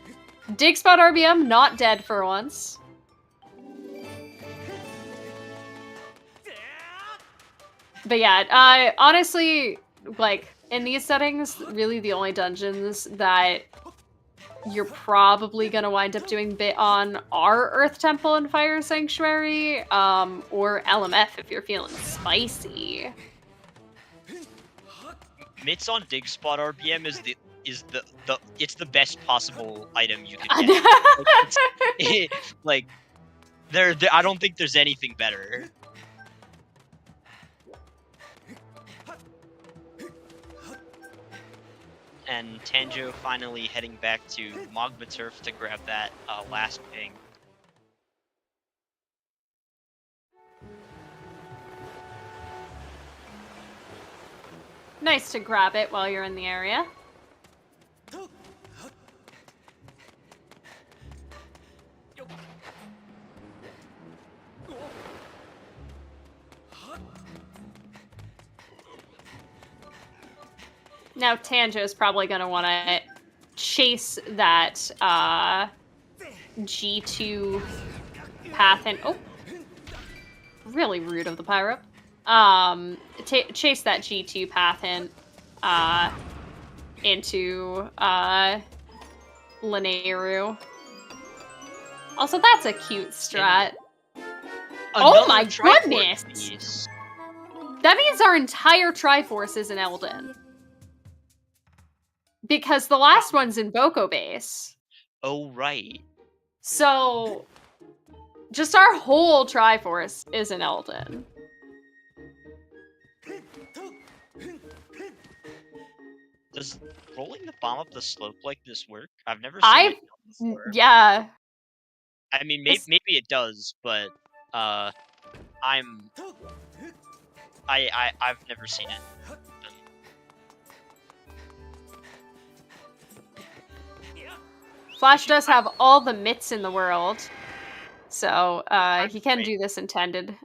S2: Dig Spot RBM not dead for once. But yeah, honestly, like, in these settings, really the only dungeons that you're probably gonna wind up doing bit on are Earth Temple and Fire Sanctuary, or LMF if you're feeling spicy.
S3: Mitts on dig spot RBM is the best possible item you can get. Like, I don't think there's anything better. And Tanjo finally heading back to Magma Turf to grab that last ping.
S2: Nice to grab it while you're in the area. Now Tanjo's probably going to want to chase that G2 path and... Oh! Really rude of the Pyro. Chase that G2 path in into Linearu. Also, that's a cute strat. Oh my goodness!
S3: Piece.
S2: That means our entire Triforce is in Elden. Because the last one's in Boko Base.
S3: Oh, right.
S2: So, just our whole Triforce is in Elden.
S3: Does rolling the bomb up the slope like this work? I've never seen it done before.
S2: Yeah.
S3: I mean, maybe it does, but I've never seen it.
S2: Flash does have all the mitts in the world, so he can do this intended.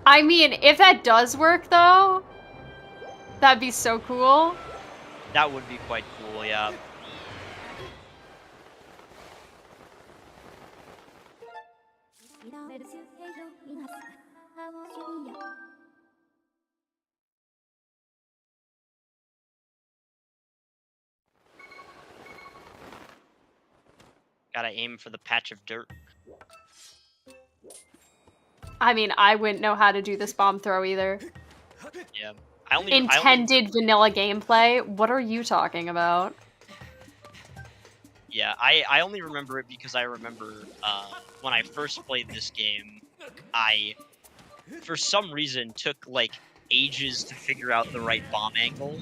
S2: I mean, if that does work, though, that'd be so cool.
S3: That would be quite cool, yeah. Gotta aim for the patch of dirt.
S2: I mean, I wouldn't know how to do this bomb throw either.
S3: Yeah.
S2: Intended vanilla gameplay? What are you talking about?
S3: Yeah, I only remember it because I remember when I first played this game, I, for some reason, took, like, ages to figure out the right bomb angle,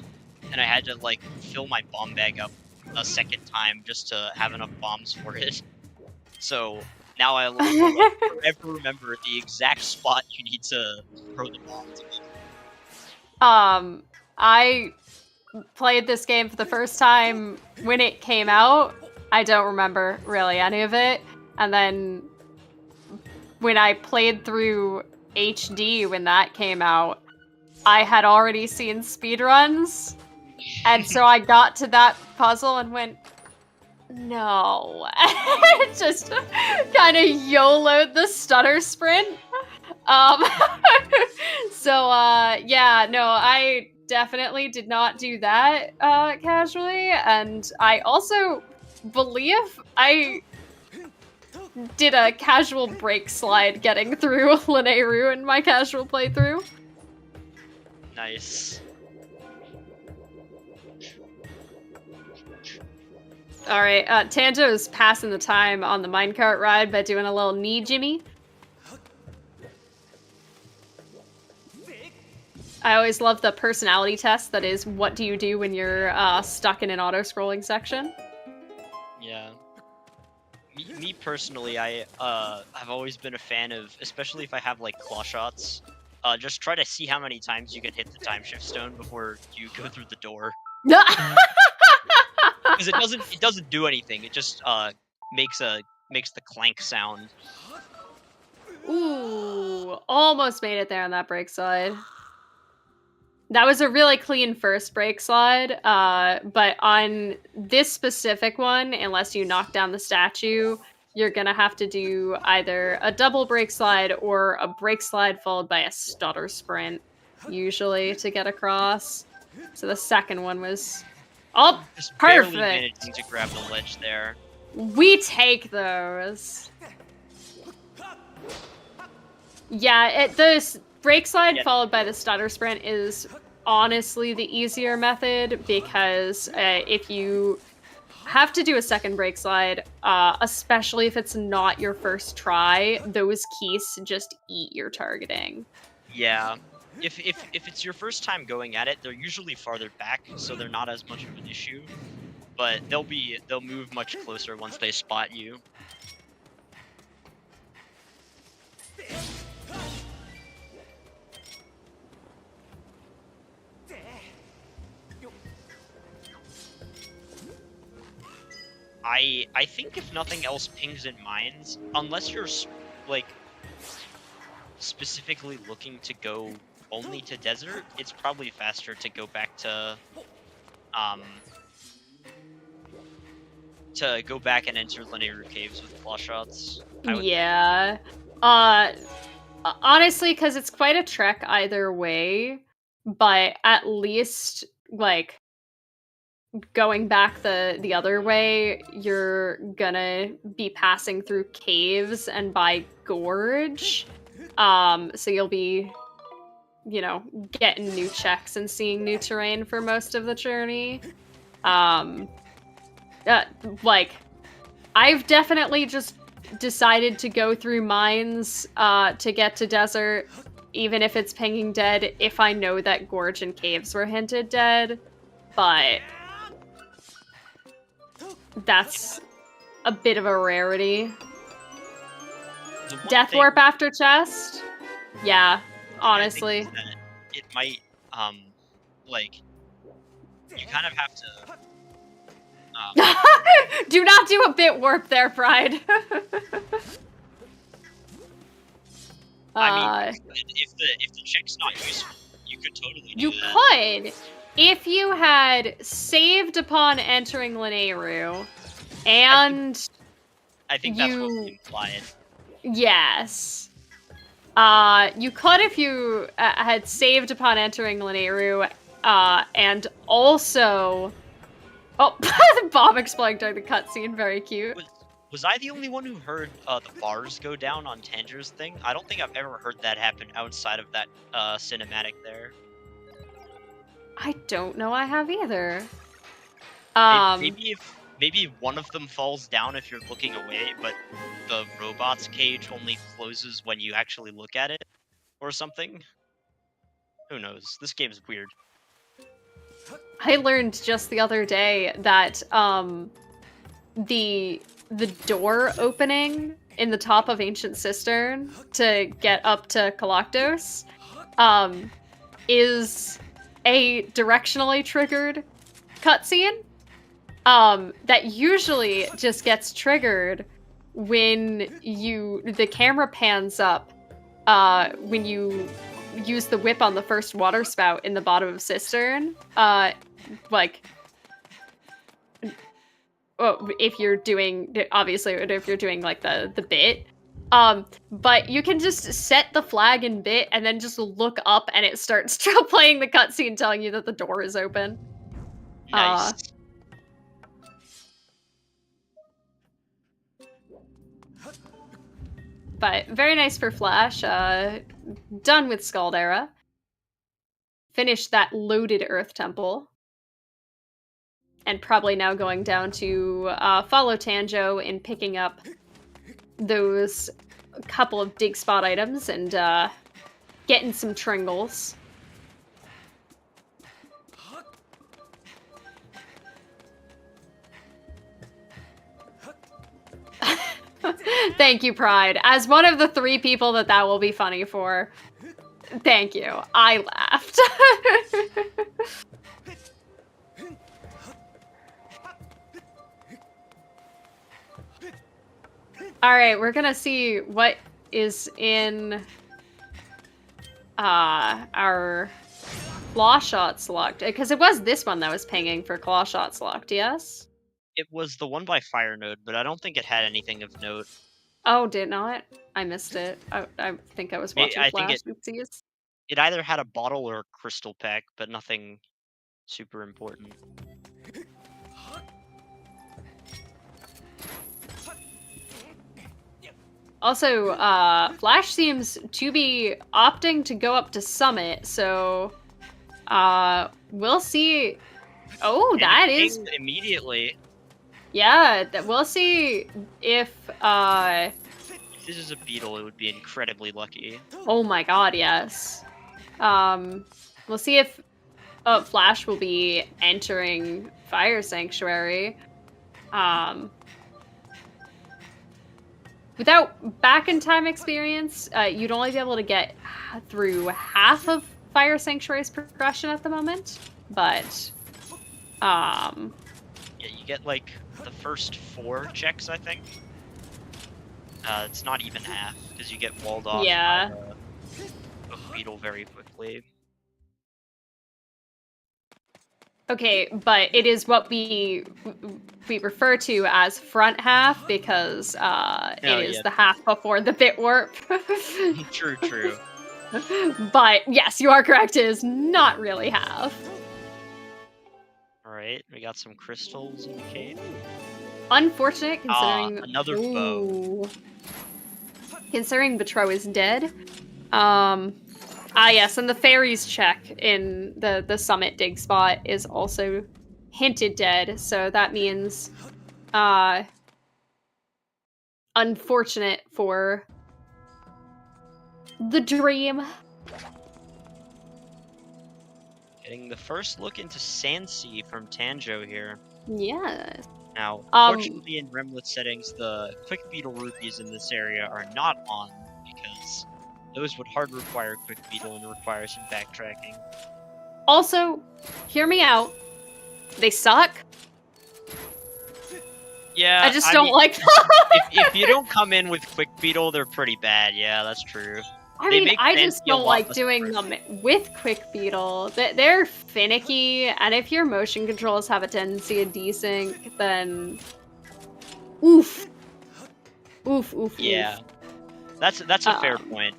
S3: and I had to like fill my bomb bag up a second time just to have enough bombs for it. So now I will forever remember the exact spot you need to throw the bombs.
S2: I played this game for the first time when it came out. I don't remember really any of it. And then when I played through HD when that came out, I had already seen speedruns. And so I got to that puzzle and went, no. Just kind of YOLO'd the stutter sprint. Yeah, no, I definitely did not do that casually, and I also believe I did a casual break slide getting through Lanayru in my casual playthrough.
S3: Nice.
S2: Alright, Tanjo's passing the time on the minecart ride by doing a little knee jimmy. I always love the personality test that is, what do you do when you're stuck in an auto-scrolling section?
S3: Yeah. Me personally, I've always been a fan of, especially if I have like claw shots, just try to see how many times you can hit the time shift stone before you go through the door. Because it doesn't do anything. It just makes the clank sound.
S2: Ooh, almost made it there on that break slide. That was a really clean first break slide, but on this specific one, unless you knock down the statue, you're gonna have to do either a double break slide or a break slide followed by a stutter sprint, usually, to get across. So the second one was... Oh,
S3: Just
S2: perfect!
S3: barely managing to grab the ledge there.
S2: We take those. Yeah, the break slide followed by the stutter sprint is honestly the easier method, because if you have to do a second break slide, especially if it's not your first try, those keys just eat your targeting.
S3: Yeah. If it's your first time going at it, they're usually farther back, so they're not as much of an issue. But they'll move much closer once they spot you. I think if nothing else pings in mines, unless you're like specifically looking to go only to desert, it's probably faster to go back to and enter Lanayru Caves with claw shots.
S2: Yeah. Honestly, because it's quite a trek either way, but at least, like, going back the other way, you're gonna be passing through caves and by gorge. So you'll be, you know, getting new checks and seeing new terrain for most of the journey. Like, I've definitely just decided to go through mines to get to desert, even if it's pinging dead, if I know that gorge and caves were hinted dead. But that's a bit of a rarity. Death warp after chest? Yeah, honestly.
S3: It might, like, you kind of have to...
S2: Do not do a bit warp there, Pride.
S3: I mean, if the check's not useful, you could totally do that.
S2: You could, if you had saved upon entering Lanayru, and
S3: I think that's what we implied.
S2: Yes. You could if you had saved upon entering Lanayru, and also... Oh, the bomb exploding during the cutscene, very cute.
S3: Was I the only one who heard the bars go down on Tanger's thing? I don't think I've ever heard that happen outside of that cinematic there.
S2: I don't know I have either.
S3: Maybe one of them falls down if you're looking away, but the robot's cage only closes when you actually look at it, or something. Who knows? This game's weird.
S2: I learned just the other day that the door opening in the top of Ancient Cistern to get up to Galactos is a directionally triggered cutscene that usually just gets triggered when the camera pans up when you use the whip on the first water spout in the bottom of Cistern. Like, well, if you're doing, obviously, if you're doing like the bit. But you can just set the flag in bit and then just look up and it starts playing the cutscene telling you that the door is open.
S3: Nice.
S2: But very nice for Flash. Done with Scaldera. Finished that loaded Earth Temple. And probably now going down to follow Tanjo in picking up those couple of dig spot items and getting some Tringles. Thank you, Pride. As one of the 3 people that will be funny for, thank you. I laughed. Alright, we're gonna see what is in our claw shots locked. Because it was this one that was pinging for claw shots locked, yes?
S3: It was the one by Fire Node, but I don't think it had anything of note.
S2: Oh, did not? I missed it. I think I was watching
S3: I
S2: Flash.
S3: think it either had a bottle or a crystal pack, but nothing super important.
S2: Also, Flash seems to be opting to go up to Summit, so we'll see. Oh,
S3: And
S2: that
S3: it
S2: is
S3: pinged immediately.
S2: Yeah, we'll see if
S3: If this is a beetle, it would be incredibly lucky.
S2: oh my god, yes. We'll see if Flash will be entering Fire Sanctuary. Without back-in-time experience, you'd only be able to get through half of Fire Sanctuary's progression at the moment, but
S3: Yeah, you get like the first 4 checks, I think. It's not even half because you get walled off
S2: yeah.
S3: by the beetle very quickly.
S2: Okay, but it is what we refer to as front half because it is the half before the bit warp.
S3: True, true.
S2: But yes, you are correct. It is not really half.
S3: Alright, we got some crystals in the cave.
S2: Unfortunate considering
S3: another bow.
S2: Considering Betro is dead. Yes, and the fairies check in the summit dig spot is also hinted dead, so that means unfortunate for the dream.
S3: Getting the first look into Sandsea from Tanjo here.
S2: Yes.
S3: Now, fortunately in Remlits settings, the quick beetle rupees in this area are not on because those would hard require quick beetle and require some backtracking.
S2: Also, hear me out. They suck.
S3: Yeah,
S2: I just don't like them.
S3: if you don't come in with quick beetle, they're pretty bad. Yeah, that's true.
S2: I mean, I just don't like doing them with quick beetle. They're finicky, and if your motion controls have a tendency to desync, then oof.
S3: Yeah, that's a fair point.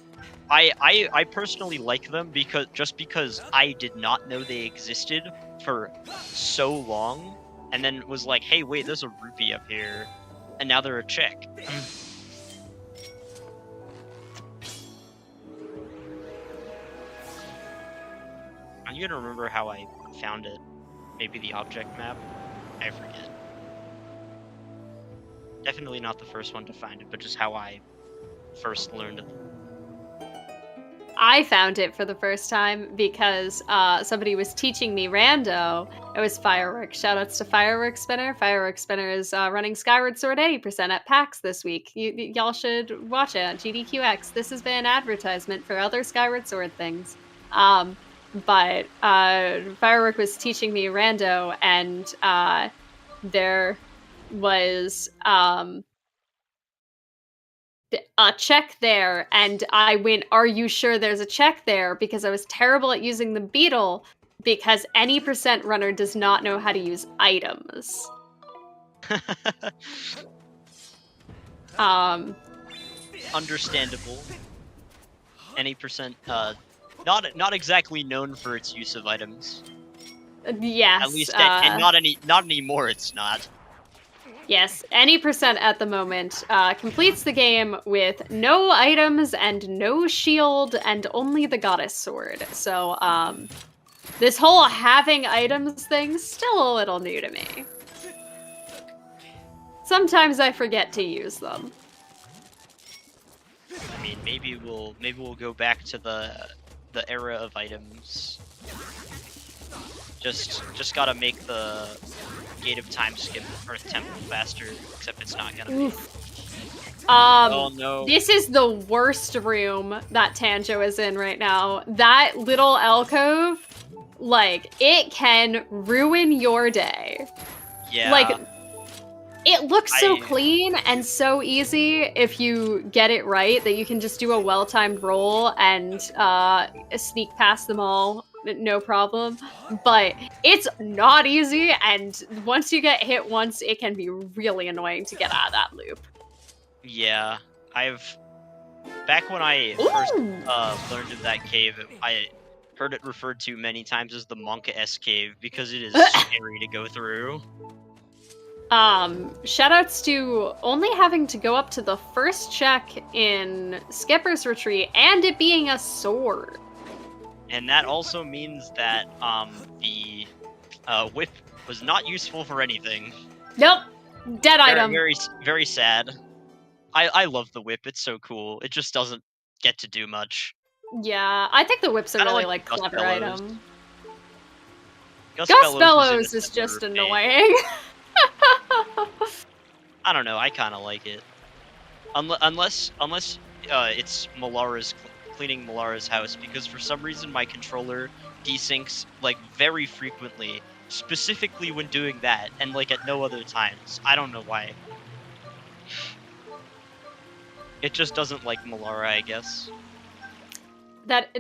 S3: I personally like them because I did not know they existed for so long, and then was like, hey, wait, there's a rupee up here, and now they're a check. I'm gonna remember how I found it. Maybe the object map? I forget. Definitely not the first one to find it, but just how I first learned it.
S2: I found it for the first time because somebody was teaching me rando. It was Fireworks. Shoutouts to Fireworks Spinner. Fireworks Spinner is running Skyward Sword 80% at PAX this week. Y'all should watch it on GDQX. This has been an advertisement for other Skyward Sword things. But Firework was teaching me rando, and there was a check there, and I went, "Are you sure there's a check there?" Because I was terrible at using the beetle, because any percent runner does not know how to use items.
S3: Understandable. Any percent, not exactly known for its use of items.
S2: Yes.
S3: At least, not anymore. It's not.
S2: Yes, any percent at the moment completes the game with no items and no shield and only the goddess sword. So, this whole having items thing's still a little new to me. Sometimes I forget to use them.
S3: I mean, maybe we'll go back to the era of items. Just gotta make the Gate of Time skip Earth Temple faster, except it's not gonna be.
S2: Oh
S3: no.
S2: This is the worst room that Tanjo is in right now. That little alcove, like, it can ruin your day.
S3: Yeah.
S2: Like, it looks so clean and so easy if you get it right, that you can just do a well-timed roll and sneak past them all, no problem. But it's not easy, and once you get hit once, it can be really annoying to get out of that loop.
S3: Yeah, back when I first learned of that cave, I heard it referred to many times as the Monka-S cave because it is scary to go through.
S2: Shoutouts to only having to go up to the first check in Skipper's Retreat and it being a sword.
S3: And that also means that the whip was not useful for anything.
S2: Nope, dead item.
S3: Very, very sad. I love the whip. It's so cool. It just doesn't get to do much.
S2: Yeah, I think the whip's a really like clever
S3: Bellows.
S2: item.
S3: Gus
S2: Bellows is just annoying.
S3: I don't know. I kind of like it, unless it's Malara's cleaning Malara's house, because for some reason my controller desyncs like very frequently, specifically when doing that, and like at no other times. I don't know why. It just doesn't like Malara, I guess.
S2: That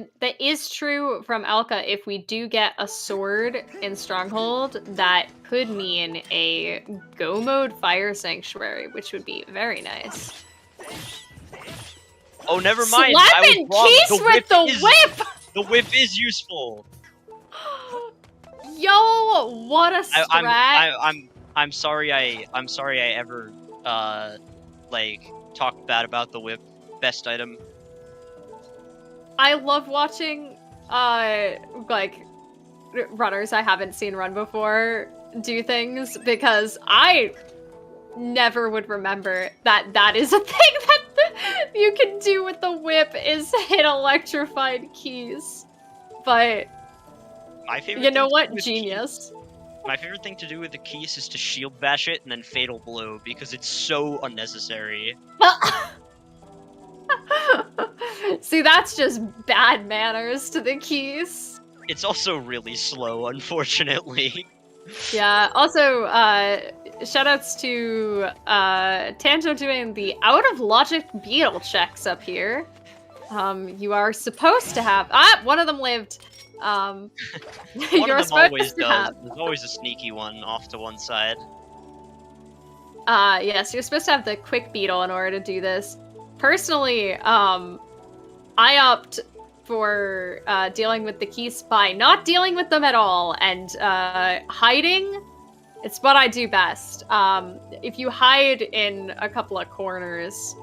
S2: is true from Alka. If we do get a sword in Stronghold, that could mean a go mode Fire Sanctuary, which would be very nice.
S3: Oh, never mind.
S2: Slapping Keys with the whip!
S3: The whip is useful.
S2: Yo, what a strat!
S3: I'm sorry I ever like talked bad about the whip. Best item.
S2: I love watching like runners I haven't seen run before do things, because I never would remember that is a thing that you can do with the whip, is hit electrified keys. But
S3: my favorite,
S2: you know what? Genius.
S3: My favorite thing to do with the keys is to shield bash it and then fatal blow, because it's so unnecessary.
S2: See, that's just bad manners to the keys.
S3: It's also really slow, unfortunately.
S2: Yeah, also, shoutouts to Tanjo doing the out-of-logic beetle checks up here. You are supposed to have... one of them lived.
S3: One
S2: you're
S3: of them always does.
S2: Have...
S3: There's always a sneaky one off to one side.
S2: Yes, you're supposed to have the quick beetle in order to do this. Personally, I opt for dealing with the keys by not dealing with them at all, and hiding. It's what I do best. If you hide in a couple of corners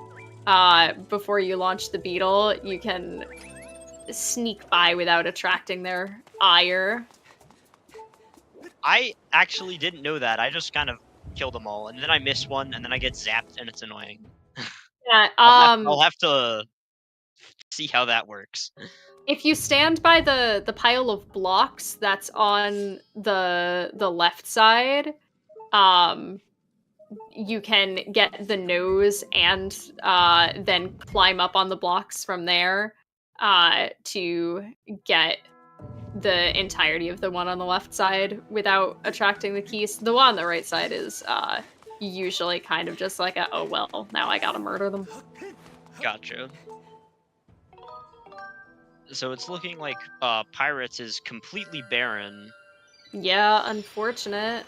S2: before you launch the beetle, you can sneak by without attracting their ire.
S3: I actually didn't know that. I just kind of kill them all, and then I miss one, and then I get zapped, and it's annoying.
S2: Yeah,
S3: I'll have to see how that works.
S2: If you stand by the pile of blocks that's on the left side, you can get the nose and then climb up on the blocks from there to get the entirety of the one on the left side without attracting the keys. The one on the right side is usually kind of just like oh well, now I gotta murder them.
S3: Gotcha. So it's looking like Pirates is completely barren.
S2: Yeah, unfortunate.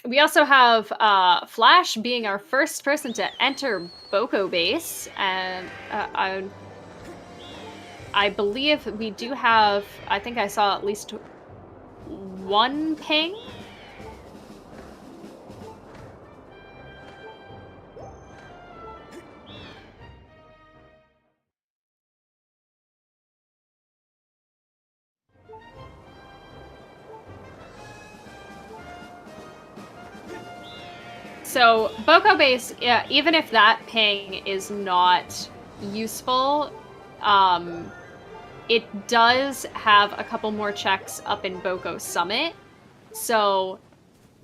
S2: We also have Flash being our first person to enter Boko base, and I believe we do have, I think I saw at least one ping. So Boko base, yeah, even if that ping is not useful, it does have a couple more checks up in Boko Summit. So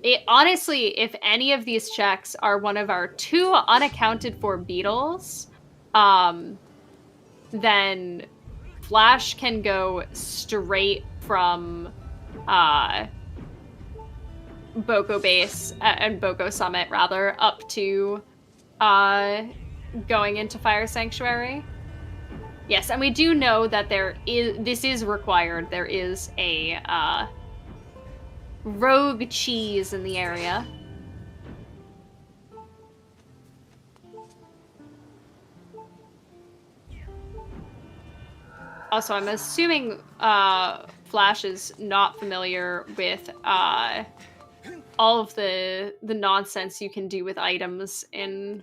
S2: it honestly, if any of these checks are one of our 2 unaccounted for beetles, then Flash can go straight from Boko base and Boko Summit rather up to going into Fire Sanctuary. Yes, and we do know that this is required. There is a rogue cheese in the area. Also, I'm assuming Flash is not familiar with all of the nonsense you can do with items in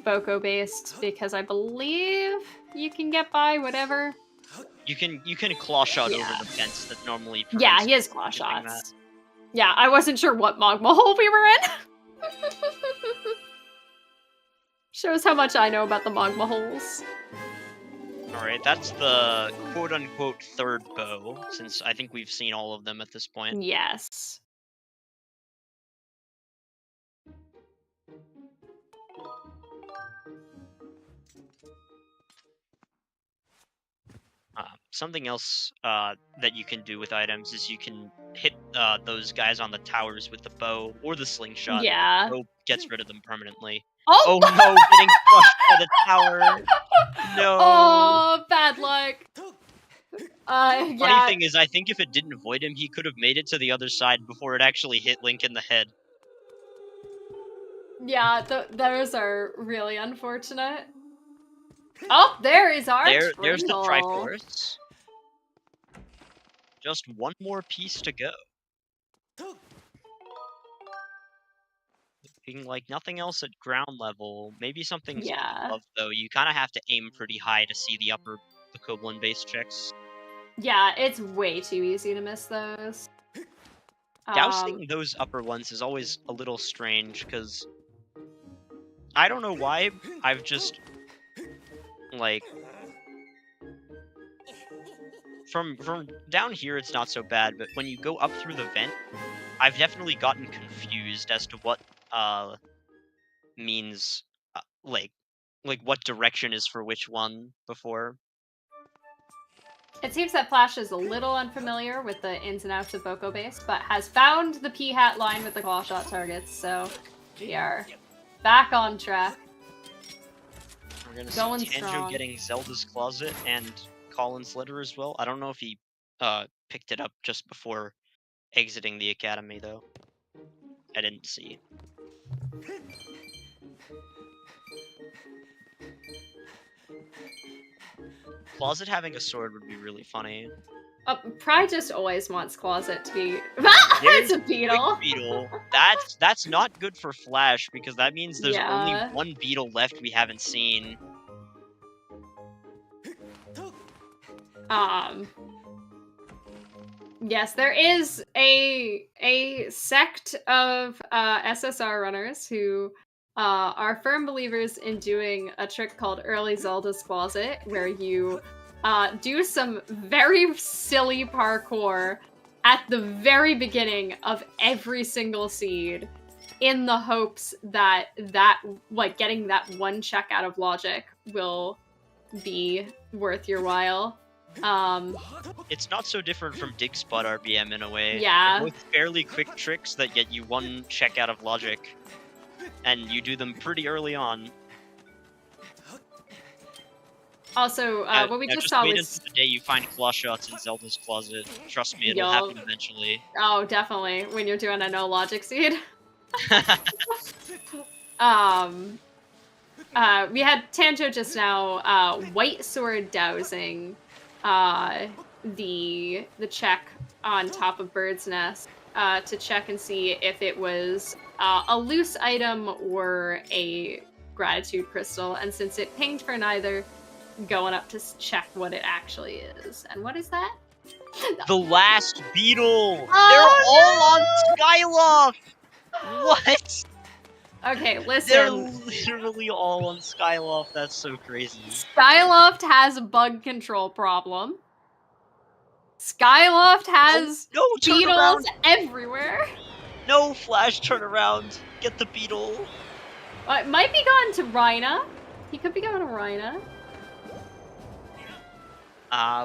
S2: Boko based, because I believe you can get by whatever.
S3: You can claw shot over the fence that normally prevents.
S2: Yeah, he has claw shots. Yeah, I wasn't sure what magma hole we were in. Shows how much I know about the magma holes.
S3: Alright, that's the quote-unquote third bow, since I think we've seen all of them at this point.
S2: Yes.
S3: Something else that you can do with items is you can hit those guys on the towers with the bow or the slingshot.
S2: Yeah.
S3: The bow gets rid of them permanently.
S2: Oh
S3: no, getting crushed by the tower. No.
S2: Oh, bad luck. Yeah.
S3: Funny thing is, I think if it didn't void him, he could have made it to the other side before it actually hit Link in the head.
S2: Yeah, those are really unfortunate. Oh, there is our
S3: There's the Triforce. Just one more piece to go. Looking like nothing else at ground level. Maybe something's above, though. You kind of have to aim pretty high to see the upper Koblin base checks.
S2: Yeah, it's way too easy to miss those.
S3: Dousing those upper ones is always a little strange, because I don't know why, I've just, like, from down here it's not so bad, but when you go up through the vent, I've definitely gotten confused as to what means like what direction is for which one before.
S2: It seems that Flash is a little unfamiliar with the ins and outs of Boko base, but has found the P-hat line with the claw shot targets, so we are back on track.
S3: We're gonna see Tanjo getting Zelda's Closet and Colin's Litter as well. I don't know if he picked it up just before exiting the academy, though. I didn't see. Closet having a sword would be really funny.
S2: Pride just always wants Closet to be. It's a beetle.
S3: Beetle. That's not good for Flash, because that means there's only one beetle left we haven't seen.
S2: Yes, there is a sect of SSR runners who are firm believers in doing a trick called Early Zelda's Closet, where you do some very silly parkour at the very beginning of every single seed, in the hopes that like getting that one check out of logic will be worth your while.
S3: It's not so different from Dig Spot RBM in a way.
S2: Yeah.
S3: They're both fairly quick tricks that get you one check out of logic, and you do them pretty early on.
S2: Also, what we just
S3: just
S2: saw
S3: wait
S2: was
S3: until the day you find claw shots in Zelda's Closet. Trust me, it'll happen eventually.
S2: Oh, definitely when you're doing a no logic seed. We had Tanjo just now white sword dowsing the check on top of Bird's Nest to check and see if it was a loose item or a gratitude crystal, and since it pinged for neither, going up to check what it actually is. And what is that?
S3: The last beetle!
S2: Oh,
S3: They're all on Skyloft! What?
S2: Okay, listen.
S3: They're literally all on Skyloft. That's so crazy.
S2: Skyloft has a bug control problem. Skyloft has beetles everywhere.
S3: No, Flash, turn around. Get the beetle.
S2: It might be going to Rhina. He could be going to Rhina.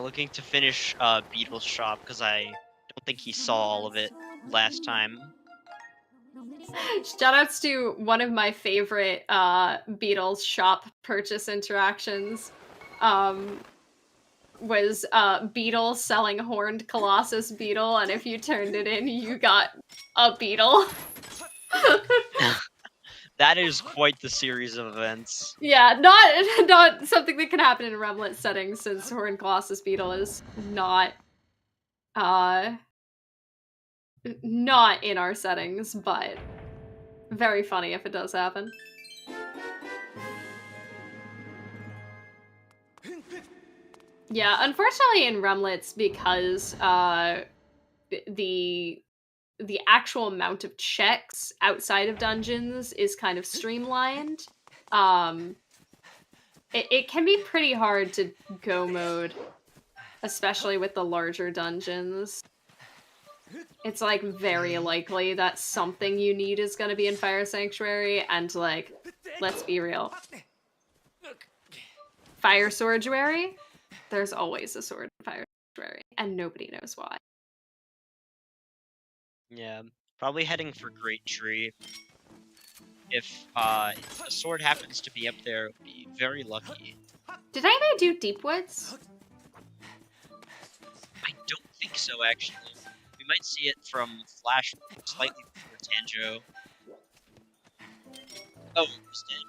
S3: Looking to finish Beetle's shop because I don't think he saw all of it last time.
S2: Shoutouts to one of my favorite Beetle's shop purchase interactions. Was Beetle selling Horned Colossus Beetle, and if you turned it in, you got a beetle.
S3: That is quite the series of events.
S2: Yeah, not something that can happen in a Remlits setting, since Horned Colossus Beetle is not in our settings, but very funny if it does happen. Yeah, unfortunately in Remlits, because the actual amount of checks outside of dungeons is kind of streamlined, it can be pretty hard to go mode, especially with the larger dungeons. It's like very likely that something you need is going to be in Fire Sanctuary, and like, let's be real. Fire Sworduary? There's always a sword in Fire Sanctuary, and nobody knows why.
S3: Yeah, probably heading for Great Tree. If a sword happens to be up there, it'd be very lucky.
S2: Did anybody do Deep Woods?
S3: I don't think so, actually. We might see it from Flash slightly before Tanjo. Oh, it was dead.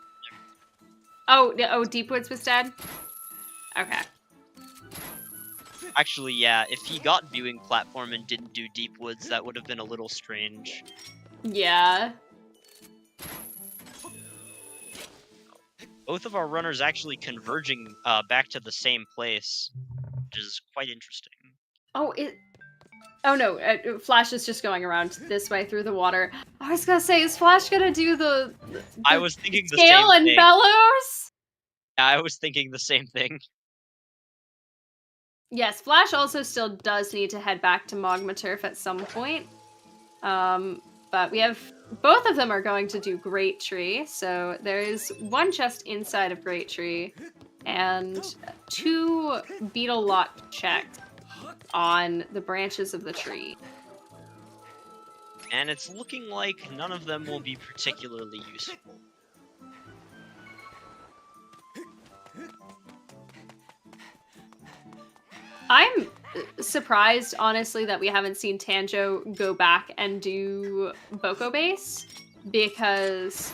S2: Oh, Deep Woods was dead? Okay.
S3: Actually, yeah, if he got viewing platform and didn't do Deep Woods, that would have been a little strange.
S2: Yeah.
S3: Both of our runners actually converging back to the same place, which is quite interesting.
S2: Oh, no, Flash is just going around this way through the water. I was gonna say, is Flash gonna do the
S3: I was thinking the same
S2: scale and
S3: thing.
S2: bellows?
S3: Yeah, I was thinking the same thing.
S2: Yes, Flash also still does need to head back to Magma Turf at some point. But we have... Both of them are going to do Great Tree, so there's one chest inside of Great Tree, and 2 beetle locked checks on the branches of the tree.
S3: And it's looking like none of them will be particularly useful.
S2: I'm surprised, honestly, that we haven't seen Tanjo go back and do Boko Base, because,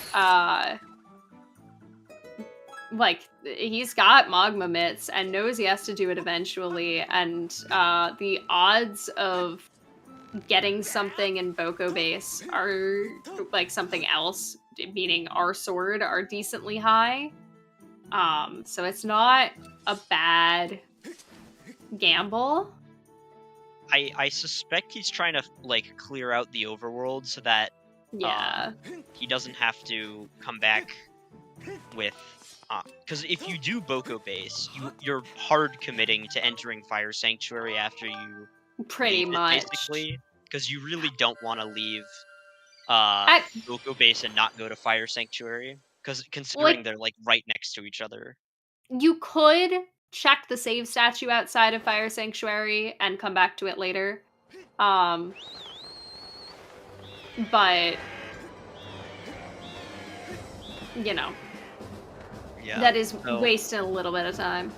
S2: like, he's got Magma Mitts and knows he has to do it eventually, and the odds of getting something in Boko Base are, like, something else, meaning our sword, are decently high. So it's not a bad gamble.
S3: I suspect he's trying to like clear out the overworld so that
S2: Yeah.
S3: he doesn't have to come back with. Because if you do Boko base, you're hard committing to entering Fire Sanctuary after you
S2: Pretty
S3: leave it,
S2: much.
S3: basically. Because you really don't want to leave
S2: I-
S3: Boko base and not go to Fire Sanctuary. Because considering they're like right next to each other.
S2: You could check the save statue outside of Fire Sanctuary and come back to it later. But you know,
S3: Yeah.
S2: that is
S3: so
S2: wasting a little bit of time.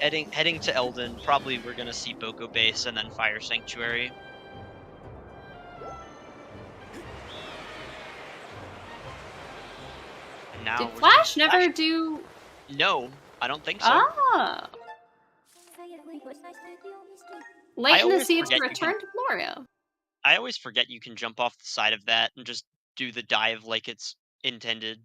S3: heading to Eldin, probably we're gonna see Boko base and then Fire Sanctuary. And now
S2: Did
S3: we're
S2: Flash
S3: seeing
S2: never do?
S3: No, I don't think so.
S2: Ah, late in the
S3: always
S2: seeds
S3: forget you
S2: return to Gloria.
S3: I always forget you can jump off the side of that and just do the dive like it's intended.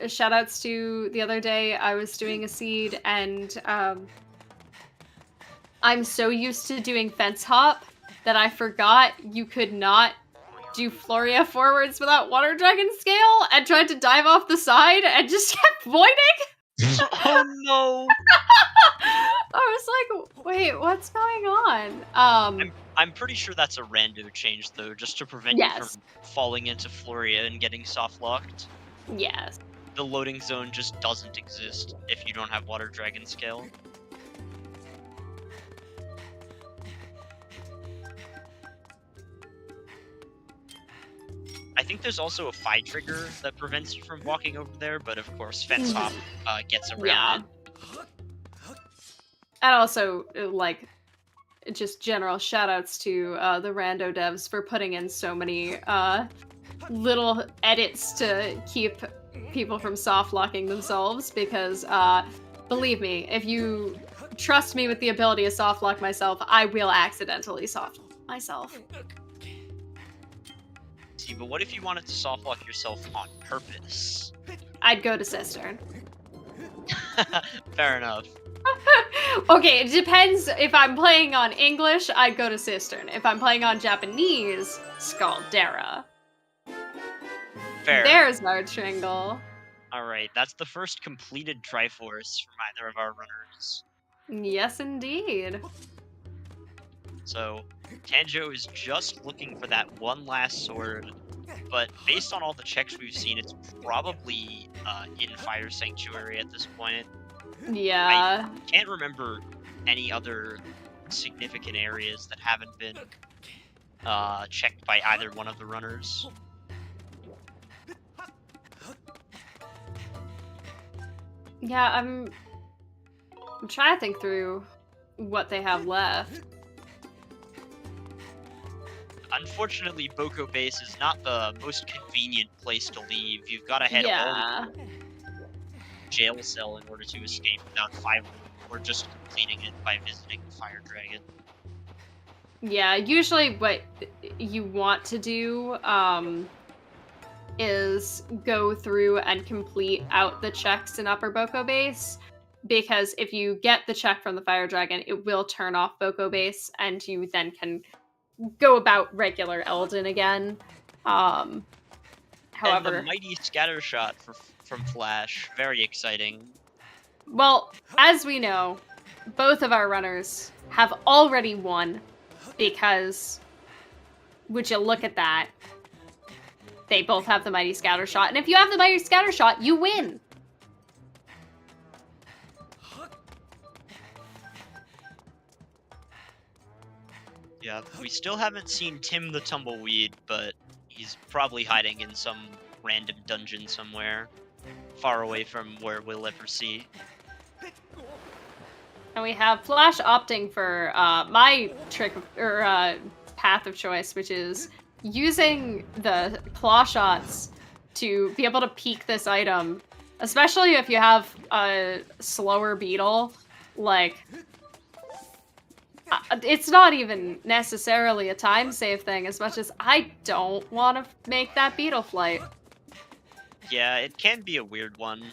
S2: Shout outs to the other day I was doing a seed and I'm so used to doing fence hop that I forgot you could not do Floria forwards without Water Dragon Scale and tried to dive off the side and just kept voiding.
S3: Oh no!
S2: I was like, wait, what's going on?
S3: I'm pretty sure that's a rando change though, just to prevent you from falling into Floria and getting soft locked.
S2: Yes.
S3: The loading zone just doesn't exist if you don't have Water Dragon Scale. I think there's also a Phi trigger that prevents you from walking over there, but of course Fence Hop gets around it.
S2: And also, like, just general shoutouts to the rando devs for putting in so many little edits to keep people from soft locking themselves, because believe me, if you trust me with the ability to soft lock myself, I will accidentally soft lock myself.
S3: See, but what if you wanted to soft lock yourself on purpose?
S2: I'd go to Cistern.
S3: Fair enough.
S2: Okay, it depends. If I'm playing on English, I'd go to Cistern. If I'm playing on Japanese, Scaldera.
S3: Fair.
S2: There's our Tringle.
S3: Alright, that's the first completed Triforce from either of our runners.
S2: Yes, indeed.
S3: So, Tanjo is just looking for that one last sword, but based on all the checks we've seen, it's probably in Fire Sanctuary at this point.
S2: Yeah.
S3: I can't remember any other significant areas that haven't been checked by either one of the runners.
S2: Yeah, I'm trying to think through what they have left.
S3: Unfortunately, Boko Base is not the most convenient place to leave. You've got to head all the way to jail cell in order to escape without firing, or just completing it by visiting the Fire Dragon.
S2: Yeah, usually what you want to do is go through and complete out the checks in Upper Boko Base, because if you get the check from the Fire Dragon, it will turn off Boko Base, and you then can go about regular Eldin again. However,
S3: and the mighty scatter shot from Flash, very exciting.
S2: Well, as we know, both of our runners have already won, because would you look at that? They both have the mighty scatter shot, and if you have the mighty scatter shot, you win.
S3: Yeah, we still haven't seen Tim the Tumbleweed, but he's probably hiding in some random dungeon somewhere, far away from where we'll ever see.
S2: And we have Flash opting for my trick, or path of choice, which is using the claw shots to be able to peek this item, especially if you have a slower beetle. Like, it's not even necessarily a time save thing, as much as I don't want to make that beetle flight.
S3: Yeah, it can be a weird one.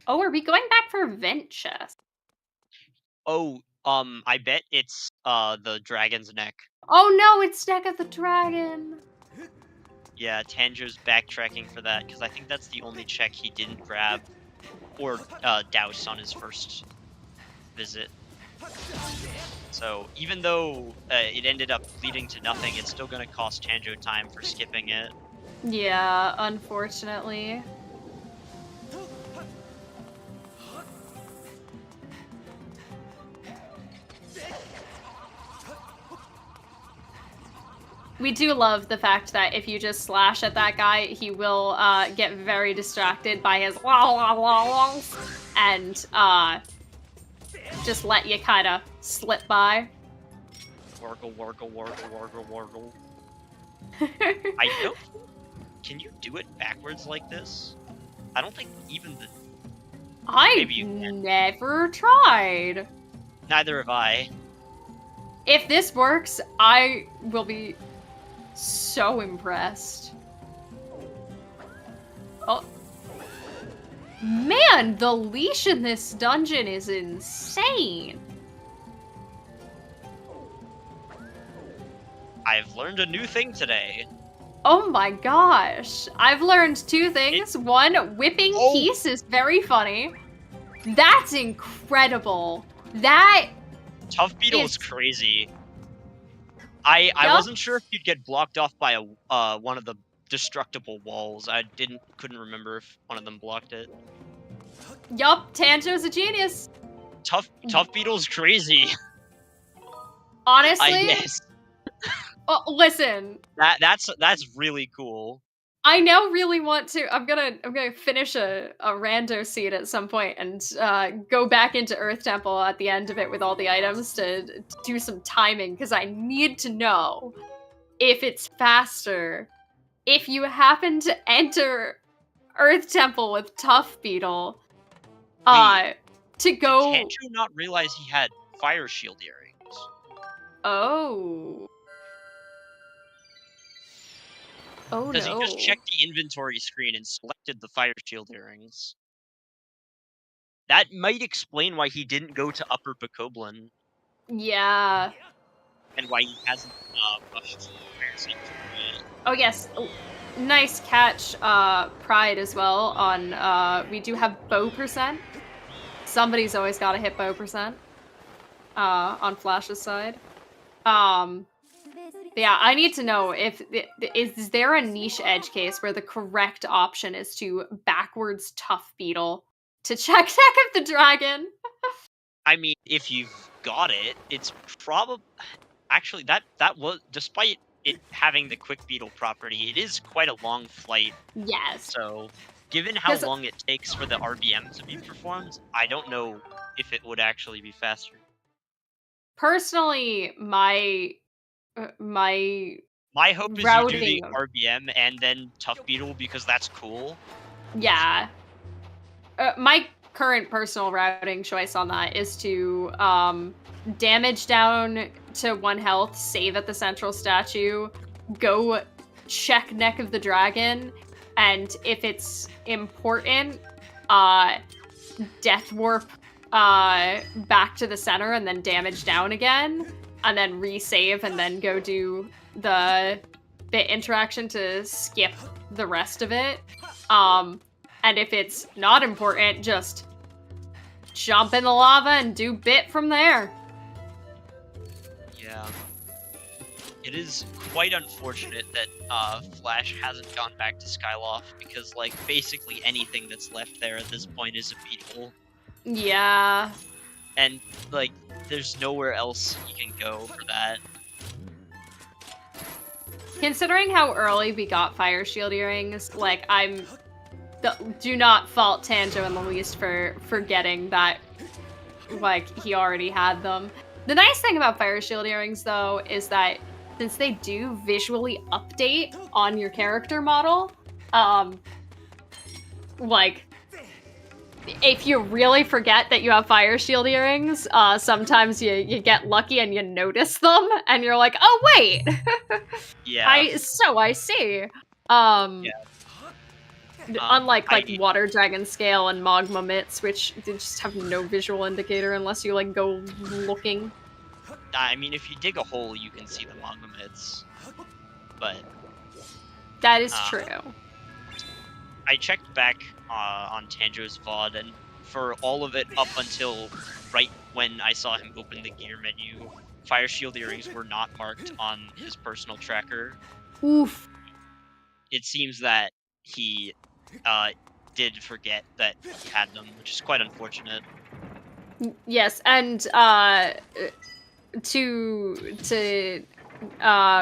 S2: Oh, are we going back for vent chest?
S3: Oh, I bet it's the dragon's neck.
S2: Oh no, it's Neck of the Dragon.
S3: Yeah, Tanjo's backtracking for that because I think that's the only check he didn't grab or douse on his first visit. So even though it ended up leading to nothing, it's still going to cost Tanjo time for skipping it.
S2: Yeah, unfortunately. We do love the fact that if you just slash at that guy, he will get very distracted by his and just let you kind of slip by.
S3: Wargle, wargle, wargle, wargle, wargle. I don't. Can you do it backwards like this? I don't think even the.
S2: I've never tried.
S3: Neither have I.
S2: If this works, I will be so impressed. Oh. Man, the leash in this dungeon is insane.
S3: I've learned a new thing today.
S2: Oh my gosh. I've learned two things. One, whipping Peace is very funny. That's incredible. That
S3: Tough Beetle is crazy. I wasn't sure if you'd get blocked off by a one of the destructible walls. I couldn't remember if one of them blocked it.
S2: Yup, Tanjo's a genius.
S3: Tough Beetle's crazy.
S2: Honestly,
S3: I guess.
S2: Listen.
S3: That's really cool.
S2: I now really want to. I'm gonna finish a rando seed at some point and go back into Earth Temple at the end of it with all the items to do some timing because I need to know if it's faster if you happen to enter Earth Temple with Tough Beetle. To go.
S3: Did Tanjo not realize he had Fire Shield earrings?
S2: Oh. Oh no.
S3: Because he just checked the inventory screen and selected the Fire Shield earrings. That might explain why he didn't go to Upper Bokoblin.
S2: Yeah.
S3: And why he hasn't rushed to it.
S2: Oh yes. Nice catch, Pride as well on, we do have bow percent. Somebody's always got to hit bow percent, on Flash's side. Yeah, I need to know if, is there a niche edge case where the correct option is to backwards Tough Beetle to check Neck of the Dragon?
S3: I mean, if you've got it, it's probably, actually, that was, despite it having the Quick Beetle property, it is quite a long flight.
S2: Yes.
S3: So, given how long it takes for the RBM to be performed, I don't know if it would actually be faster.
S2: Personally, my
S3: hope is you do the RBM and then Tough Beetle because that's cool.
S2: Yeah. My current personal routing choice on that is to damage down to 1 health, save at the central statue, go check Neck of the Dragon, and if it's important, Death Warp back to the center and then damage down again, and then resave and then go do the bit interaction to skip the rest of it. And if it's not important, just jump in the lava and do bit from there.
S3: Yeah. It is quite unfortunate that Flash hasn't gone back to Skyloft because, like, basically anything that's left there at this point is a beetle.
S2: Yeah.
S3: And, like, there's nowhere else you can go for that.
S2: Considering how early we got Fire Shield earrings, like, do not fault Tanjo in the least for forgetting that, like, he already had them. The nice thing about Fire Shield earrings, though, is that since they do visually update on your character model, like, if you really forget that you have Fire Shield earrings, sometimes you get lucky and you notice them, and you're like, oh, wait!
S3: Yeah.
S2: I see. Yeah. Unlike like water dragon scale and magma mitts, which they just have no visual indicator unless you like go looking.
S3: I mean, if you dig a hole, you can see the magma mitts. But
S2: that is true.
S3: I checked back on Tanjo's VOD, and for all of it up until right when I saw him open the gear menu, Fire Shield earrings were not marked on his personal tracker.
S2: Oof.
S3: It seems that he did forget that he had them, which is quite unfortunate.
S2: Yes, and to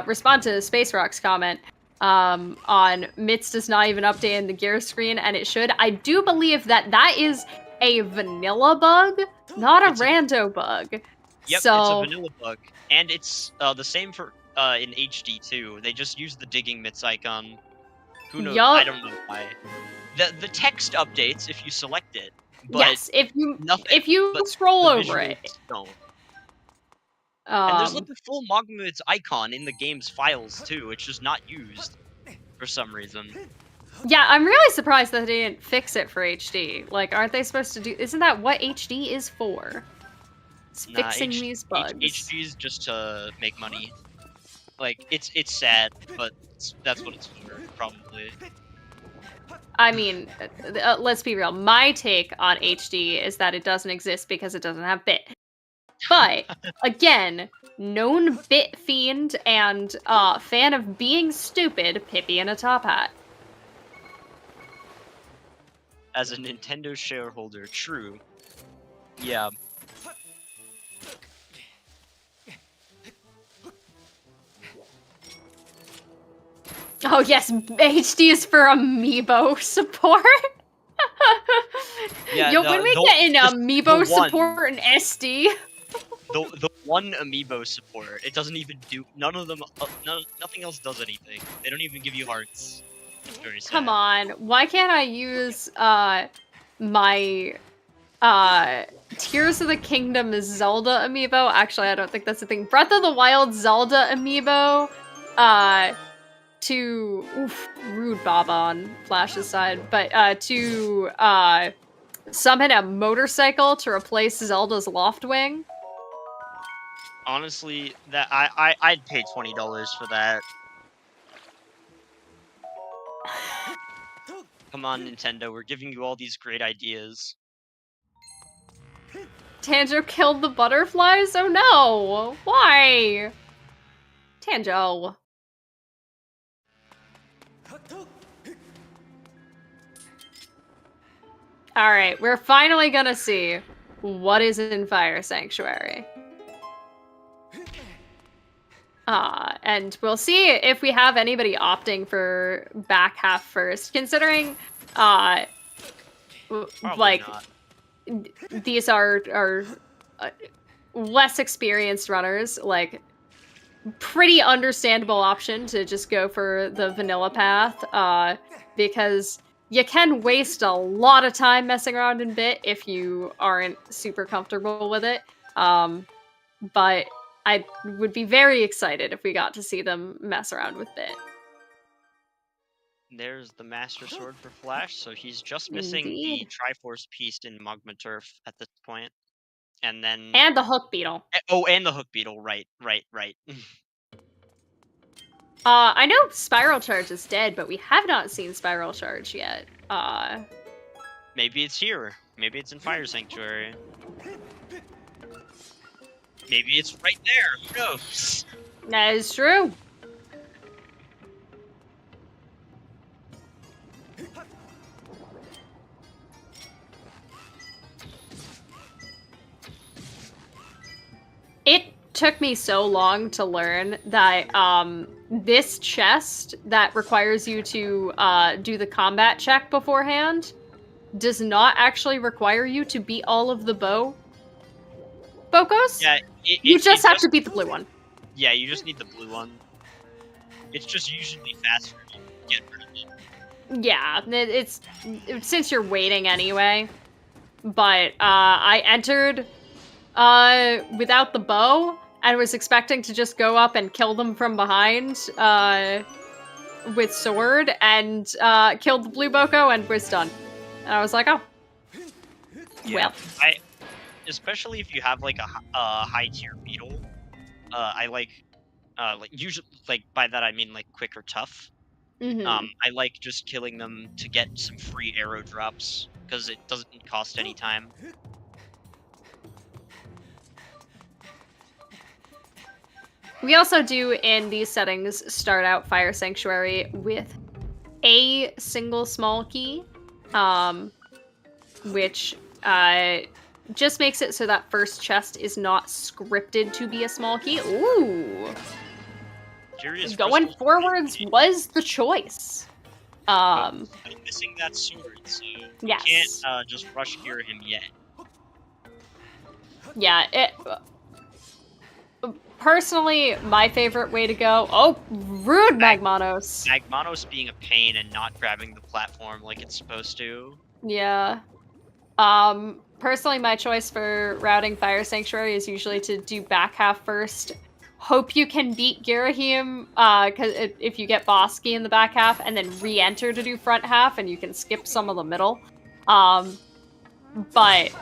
S2: respond to Space Rock's comment on Mitts does not even update in the gear screen, and it should. I do believe that is a vanilla bug, not a rando bug.
S3: Yep,
S2: so...
S3: it's a vanilla bug, and it's the same for in HD too. They just use the digging Mitts icon. Who knows? I don't know why. The text updates if you select it. But
S2: yes, if you scroll over it.
S3: Don't. And there's like a full magma mitts icon in the game's files too. It's just not used for some reason.
S2: Yeah, I'm really surprised that they didn't fix it for HD. Like, aren't they supposed to do? Isn't that what HD is for? It's fixing these bugs.
S3: HD is just to make money. Like, it's sad, but that's what it's for, probably.
S2: I mean, let's be real. My take on HD is that it doesn't exist because it doesn't have bit. But, again, known bit fiend and fan of being stupid, Pippi in a top hat.
S3: As a Nintendo shareholder, true. Yeah.
S2: Oh yes, HD is for amiibo support.
S3: Yeah,
S2: yo, when we get in amiibo support and SD.
S3: The one amiibo support, it doesn't even do. None of them. Nothing else does anything. They don't even give you hearts. It's very sad.
S2: Come on, why can't I use my Tears of the Kingdom Zelda amiibo? Actually, I don't think that's a thing. Breath of the Wild Zelda amiibo. To rude Baba on Flash's side, but to summon a motorcycle to replace Zelda's Loftwing.
S3: Honestly, that I'd pay $20 for that. Come on, Nintendo, we're giving you all these great ideas.
S2: Tanjo killed the butterflies? Oh no! Why? Tanjo. Alright, we're finally gonna see what is in Fire Sanctuary. And we'll see if we have anybody opting for back half first, considering, like,
S3: not.
S2: These are less experienced runners, like, pretty understandable option to just go for the vanilla path, because you can waste a lot of time messing around in bit if you aren't super comfortable with it. But I would be very excited if we got to see them mess around with bit.
S3: There's the Master Sword for Flash, so he's just missing
S2: Indeed.
S3: the Triforce piece in Magma Turf at this point. And then...
S2: And the Hook Beetle.
S3: Oh, and the Hook Beetle, right.
S2: I know Spiral Charge is dead, but we have not seen Spiral Charge yet.
S3: Maybe it's here. Maybe it's in Fire Sanctuary. Maybe it's right there. Who knows?
S2: That is true. It took me so long to learn that this chest that requires you to do the combat check beforehand does not actually require you to beat all of the Bocos?
S3: Yeah,
S2: you just have to beat the blue one.
S3: Yeah, you just need the blue one. It's just usually faster to get rid of it.
S2: Yeah, it's since you're waiting anyway. But I entered without the bow and was expecting to just go up and kill them from behind. with sword and killed the blue Boko and was done. And I was like, oh.
S3: Yeah,
S2: Well.
S3: Especially if you have like a high tier beetle, I like usually, like, by that I mean like quick or tough. I like just killing them to get some free arrow drops because it doesn't cost any time.
S2: We also do, in these settings, start out Fire Sanctuary with a single small key, which just makes it so that first chest is not scripted to be a small key. Ooh!
S3: Curious
S2: Going forwards was the choice.
S3: I'm missing that sword, so
S2: yes.
S3: you can't just rush cure him yet.
S2: Yeah, personally, my favorite way to go... Oh, rude Magmanos!
S3: Magmanos being a pain and not grabbing the platform like it's supposed to.
S2: Yeah. Personally, my choice for routing Fire Sanctuary is usually to do back half first. Hope you can beat Girahim, because if you get boss key in the back half, and then re-enter to do front half, and you can skip some of the middle. But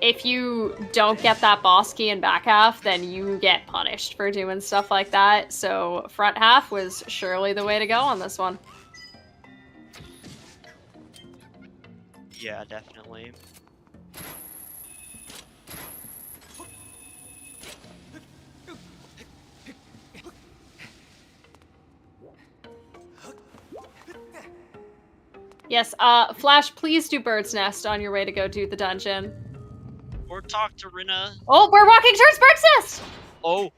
S2: if you don't get that boss key in back half, then you get punished for doing stuff like that. So front half was surely the way to go on this one.
S3: Yeah, definitely.
S2: Yes, Flash, please do Bird's Nest on your way to go do the dungeon.
S3: Or talk to Rina.
S2: Oh, we're walking towards Bird's Nest!
S3: Oh.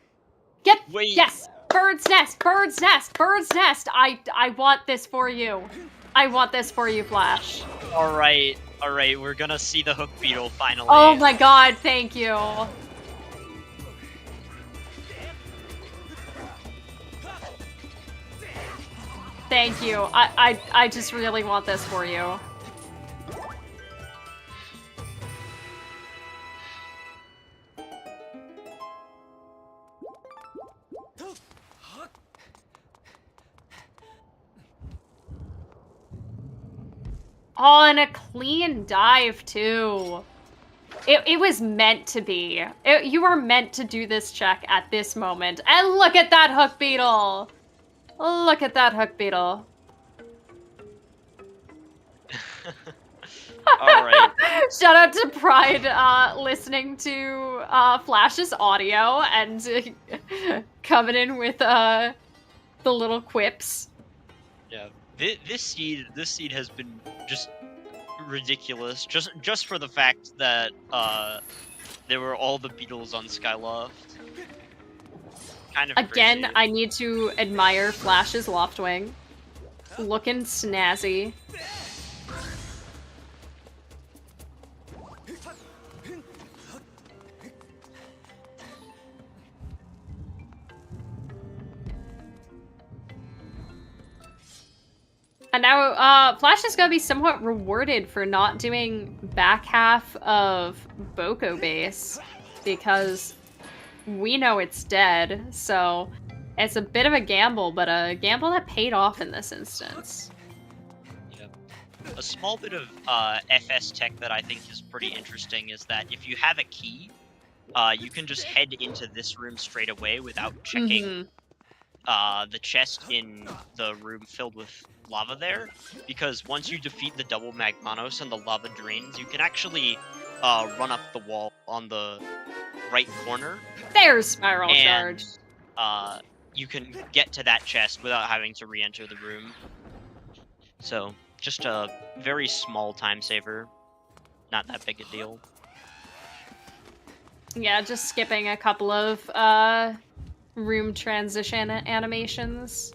S3: Wait.
S2: Yes! Bird's Nest! Bird's Nest! Bird's Nest! I want this for you. I want this for you, Flash.
S3: Alright, we're gonna see the hook beetle finally.
S2: Oh my god, thank you. Thank you. I just really want this for you. Oh, and a clean dive, too. It was meant to be. You were meant to do this check at this moment. And look at that hook beetle! Look at that hook beetle.
S3: Alright.
S2: Shout out to Pride listening to Flash's audio and coming in with the little quips.
S3: Yeah. This seed has been just ridiculous. Just for the fact that there were all the beetles on Skyloft. Kind of
S2: Again,
S3: crazy.
S2: I need to admire Flash's Loftwing. Looking snazzy. And now, Flash is gonna be somewhat rewarded for not doing back half of Boko base, because we know it's dead, so it's a bit of a gamble, but a gamble that paid off in this instance.
S3: Yep. A small bit of FS tech that I think is pretty interesting is that if you have a key, you can just head into this room straight away without checking the chest in the room filled with lava there, because once you defeat the double Magmanos and the lava drains, you can actually run up the wall on the right corner.
S2: There's Spiral Charge.
S3: You can get to that chest without having to re-enter the room. So, just a very small time saver. Not that big a deal.
S2: Yeah, just skipping a couple of room transition animations.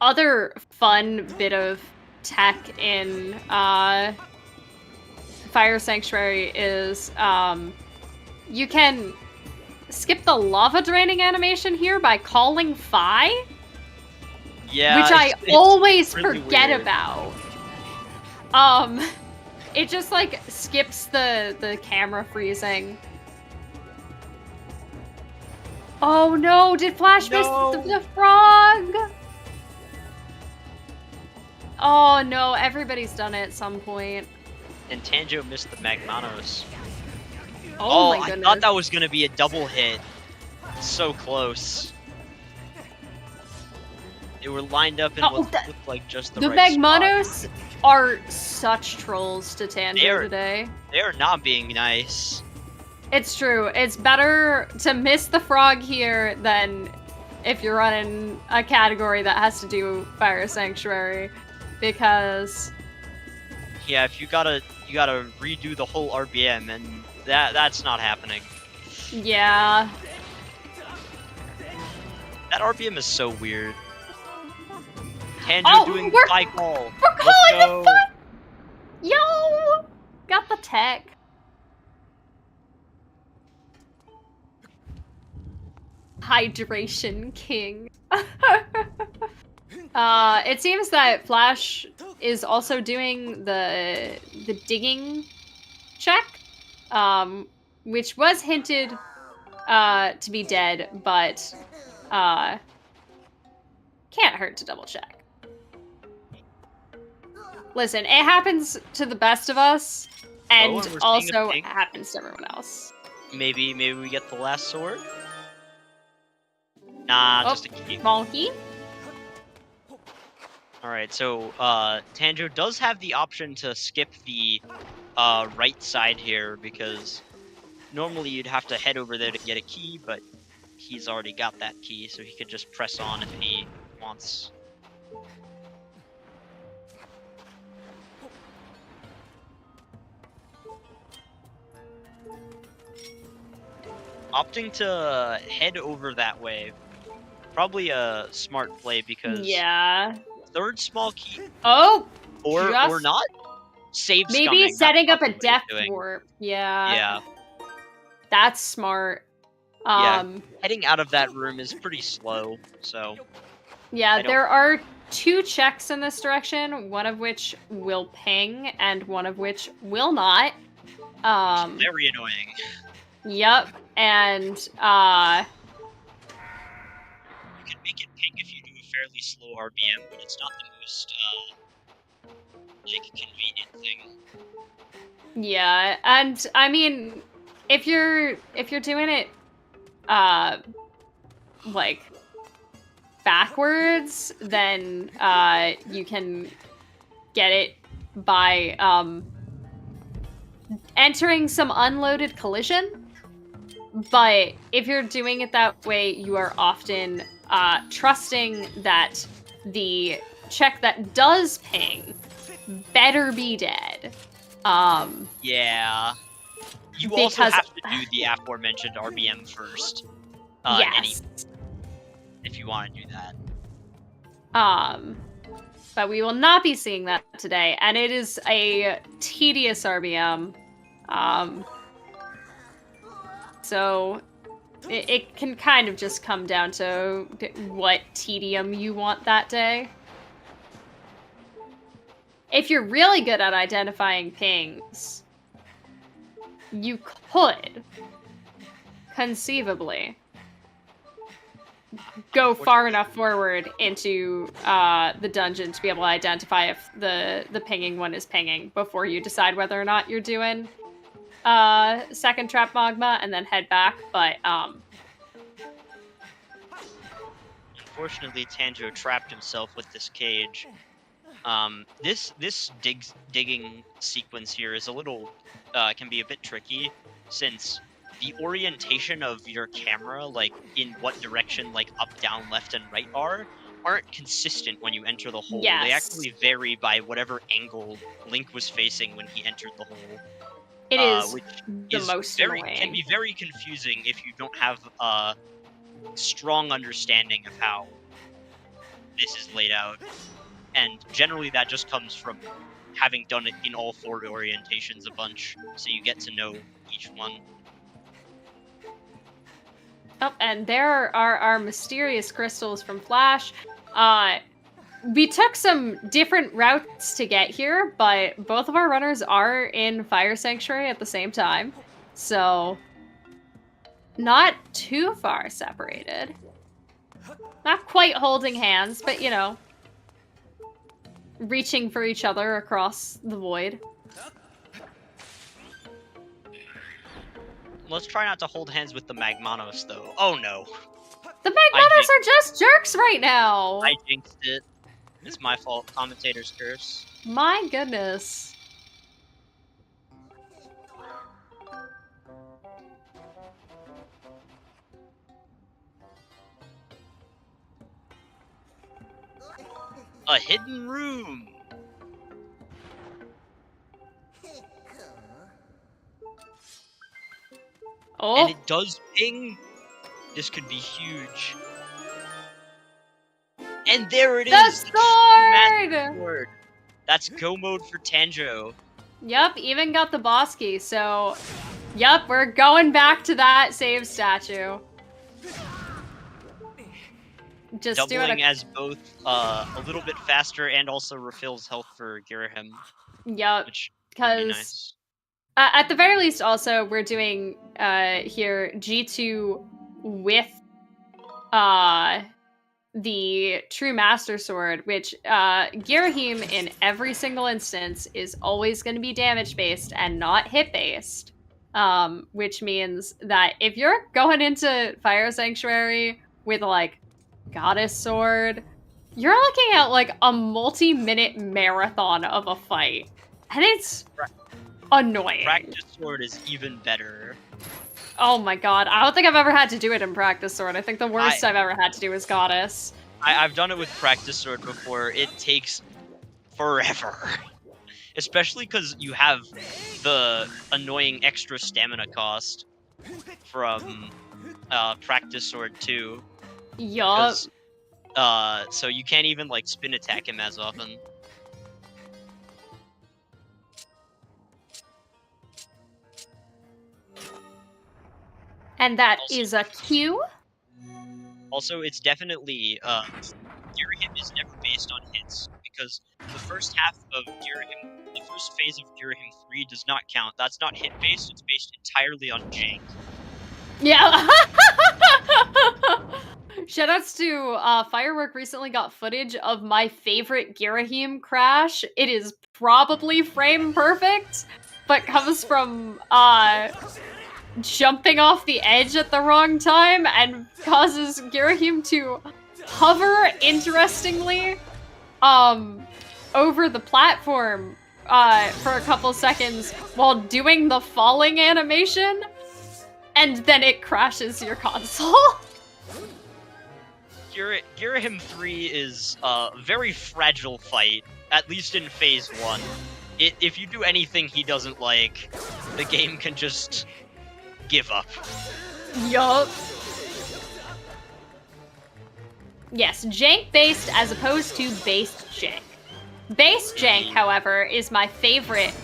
S2: Other fun bit of tech in Fire Sanctuary is you can skip the lava draining animation here by calling Fi.
S3: Yeah,
S2: which I
S3: it's
S2: always
S3: really
S2: forget
S3: weird.
S2: about. It just like skips the camera freezing. Oh no, did Flash miss
S3: No.
S2: the frog? Oh no, everybody's done it at some point.
S3: And Tanjo missed the Magmanos.
S2: Oh, my
S3: I
S2: goodness.
S3: thought that was gonna be a double hit. So close. They were lined up in what looked like just the right spot.
S2: Magmanos are such trolls to Tanjo today.
S3: They are not being nice.
S2: It's true. It's better to miss the frog here than if you're running a category that has to do Fire Sanctuary, because
S3: Yeah, if you gotta redo the whole RBM, and that's not happening.
S2: yeah.
S3: That RBM is so weird. Tanjo doing the high call.
S2: We're calling the fun. Yo, got the tech. Hydration King. It seems that Flash is also doing the digging check, which was hinted to be dead, but can't hurt to double check. Listen, it happens to the best of us, and also happens to everyone else.
S3: Maybe we get the last sword? Nah, just a key.
S2: Small key?
S3: Alright, so Tanjo does have the option to skip the right side here, because normally you'd have to head over there to get a key, but he's already got that key, so he could just press on if he wants. Opting to head over that way, probably a smart play, because third small key.
S2: Oh,
S3: or not. Save
S2: maybe
S3: scumming,
S2: setting up a depth warp.
S3: Yeah.
S2: That's smart.
S3: Heading out of that room is pretty slow, so.
S2: Yeah, there are 2 checks in this direction, one of which will ping and one of which will not.
S3: Very annoying.
S2: Yep, and you
S3: can make it ping if you do a fairly slow RBM, but it's not the most convenient thing.
S2: Yeah, and I mean, if you're doing it like backwards, then you can get it by entering some unloaded collision. But if you're doing it that way, you are often trusting that the check that does ping better be dead.
S3: Yeah. You also have to do the aforementioned RBM first.
S2: Yes.
S3: If you want to do that.
S2: But we will not be seeing that today, and it is a tedious RBM. So it can kind of just come down to what tedium you want that day. If you're really good at identifying pings, you could conceivably go far enough forward into the dungeon to be able to identify if the pinging one is pinging before you decide whether or not you're doing second trap magma and then head back, but
S3: unfortunately Tanjo trapped himself with this cage. This digging sequence here is a little can be a bit tricky, since the orientation of your camera, like in what direction like up, down, left, and right aren't consistent when you enter the hole.
S2: Yes.
S3: They actually vary by whatever angle Link was facing when he entered the hole.
S2: It is
S3: which
S2: the
S3: is
S2: most
S3: very
S2: annoying.
S3: can be very confusing if you don't have a strong understanding of how this is laid out. And generally that just comes from having done it in all 4 orientations a bunch, so you get to know each one.
S2: Oh, and there are our mysterious crystals from Flash. We took some different routes to get here, but both of our runners are in Fire Sanctuary at the same time. So not too far separated. Not quite holding hands, but you know, reaching for each other across the void.
S3: Let's try not to hold hands with the Magmanos, though. Oh no.
S2: The Magmanos are just jerks right now!
S3: I jinxed it. It's my fault. Commentator's curse.
S2: My goodness.
S3: A hidden room!
S2: Oh,
S3: And it does ping! This could be huge. And there it
S2: the
S3: is!
S2: sword!
S3: Sword! That's go mode for Tanjo.
S2: Yep, even got the boss key, so... Yep, we're going back to that save statue. Just doing
S3: Doubling
S2: a...
S3: as both a little bit faster and also refills health for Girahim,
S2: Yep,
S3: which would be
S2: because...
S3: nice.
S2: At the very least, also, we're doing here G2 with the True Master Sword, which Girahim in every single instance is always going to be damage based and not hit based. Which means that if you're going into Fire Sanctuary with like Goddess Sword, you're looking at like a multi-minute marathon of a fight, and it's annoying.
S3: Practice Sword is even better.
S2: Oh my god, I don't think I've ever had to do it in Practice Sword. I think the worst I've ever had to do is Goddess.
S3: I've done it with Practice Sword before. It takes forever. Especially because you have the annoying extra stamina cost from Practice Sword 2.
S2: Yup.
S3: So you can't even like spin attack him as often.
S2: And that is a Q.
S3: Also, it's definitely Girahim is never based on hits because the first half of Girahim, the first phase of Girahim 3 does not count. That's not hit based. It's based entirely on jank.
S2: Yeah. Shoutouts to Firework recently got footage of my favorite Girahim crash. It is probably frame perfect, but comes from jumping off the edge at the wrong time and causes Girahim to hover interestingly over the platform for a couple seconds while doing the falling animation, and then it crashes your console.
S3: Girahim 3 is a very fragile fight, at least in phase 1. If you do anything he doesn't like, the game can just give up.
S2: Yup. Yes, jank based as opposed to based jank. Base jank, however, is my favorite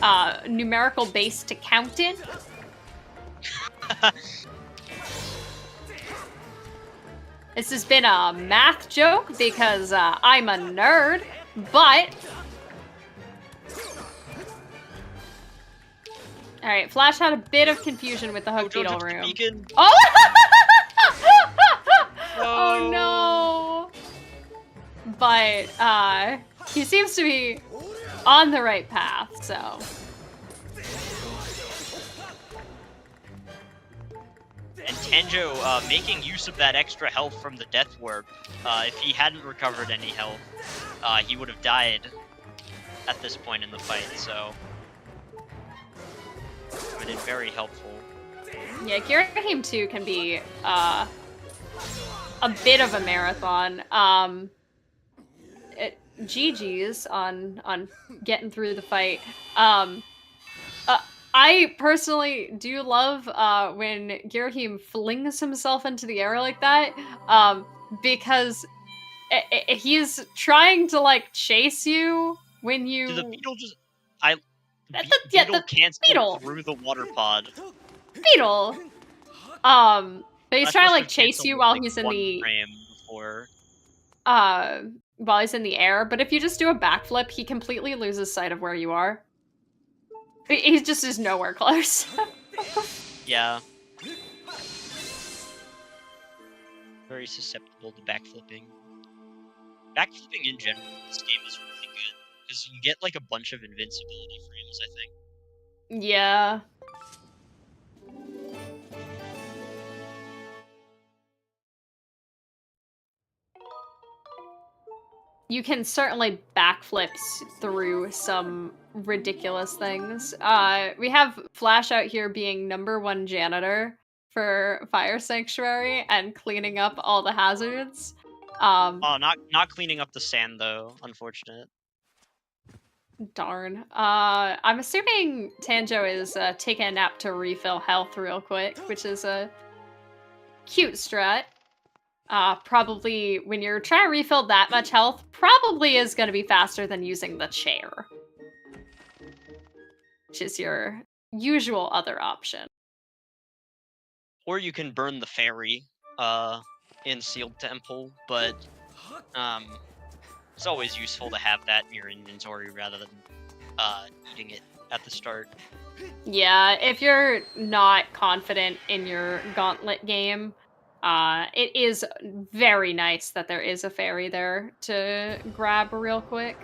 S2: numerical base to count in. This has been a math joke because I'm a nerd, but... Alright, Flash had a bit of confusion with the Hook Beetle room. Oh! Oh no! But, he seems to be on the right path, so...
S3: And Tanjo making use of that extra health from the Death Warp. If he hadn't recovered any health, he would have died at this point in the fight, so... It's been very helpful.
S2: Yeah, Girahim 2 can be a bit of a marathon. GG's on getting through the fight. I personally do love when Girahim flings himself into the air like that, because he's trying to like chase you when you.
S3: Did the beetle just?
S2: Beetle
S3: canceled through the water pod.
S2: Beetle. But he's trying to like chase you while he's in the. While he's in the air, but if you just do a backflip, he completely loses sight of where you are. He just is nowhere close.
S3: Yeah. Very susceptible to backflipping. Backflipping in general in this game is really good because you get like a bunch of invincibility frames, I think.
S2: Yeah. You can certainly backflip through some ridiculous things. We have Flash out here being #1 janitor for Fire Sanctuary and cleaning up all the hazards.
S3: Oh, not cleaning up the sand though, unfortunate.
S2: Darn. I'm assuming Tanjo is taking a nap to refill health real quick, which is a cute strat. Probably when you're trying to refill that much health, probably is going to be faster than using the chair, which is your usual other option.
S3: Or you can burn the fairy in Sealed Temple, but it's always useful to have that in your inventory rather than eating it at the start.
S2: Yeah, if you're not confident in your gauntlet game, it is very nice that there is a fairy there to grab real quick.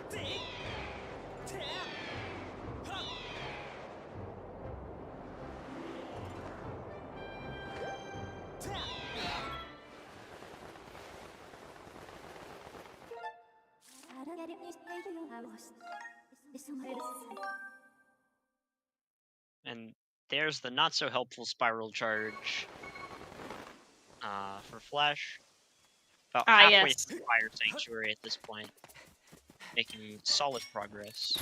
S3: And there's the not so helpful spiral charge for Flash. About halfway
S2: Yes.
S3: through Fire Sanctuary at this point, making solid progress.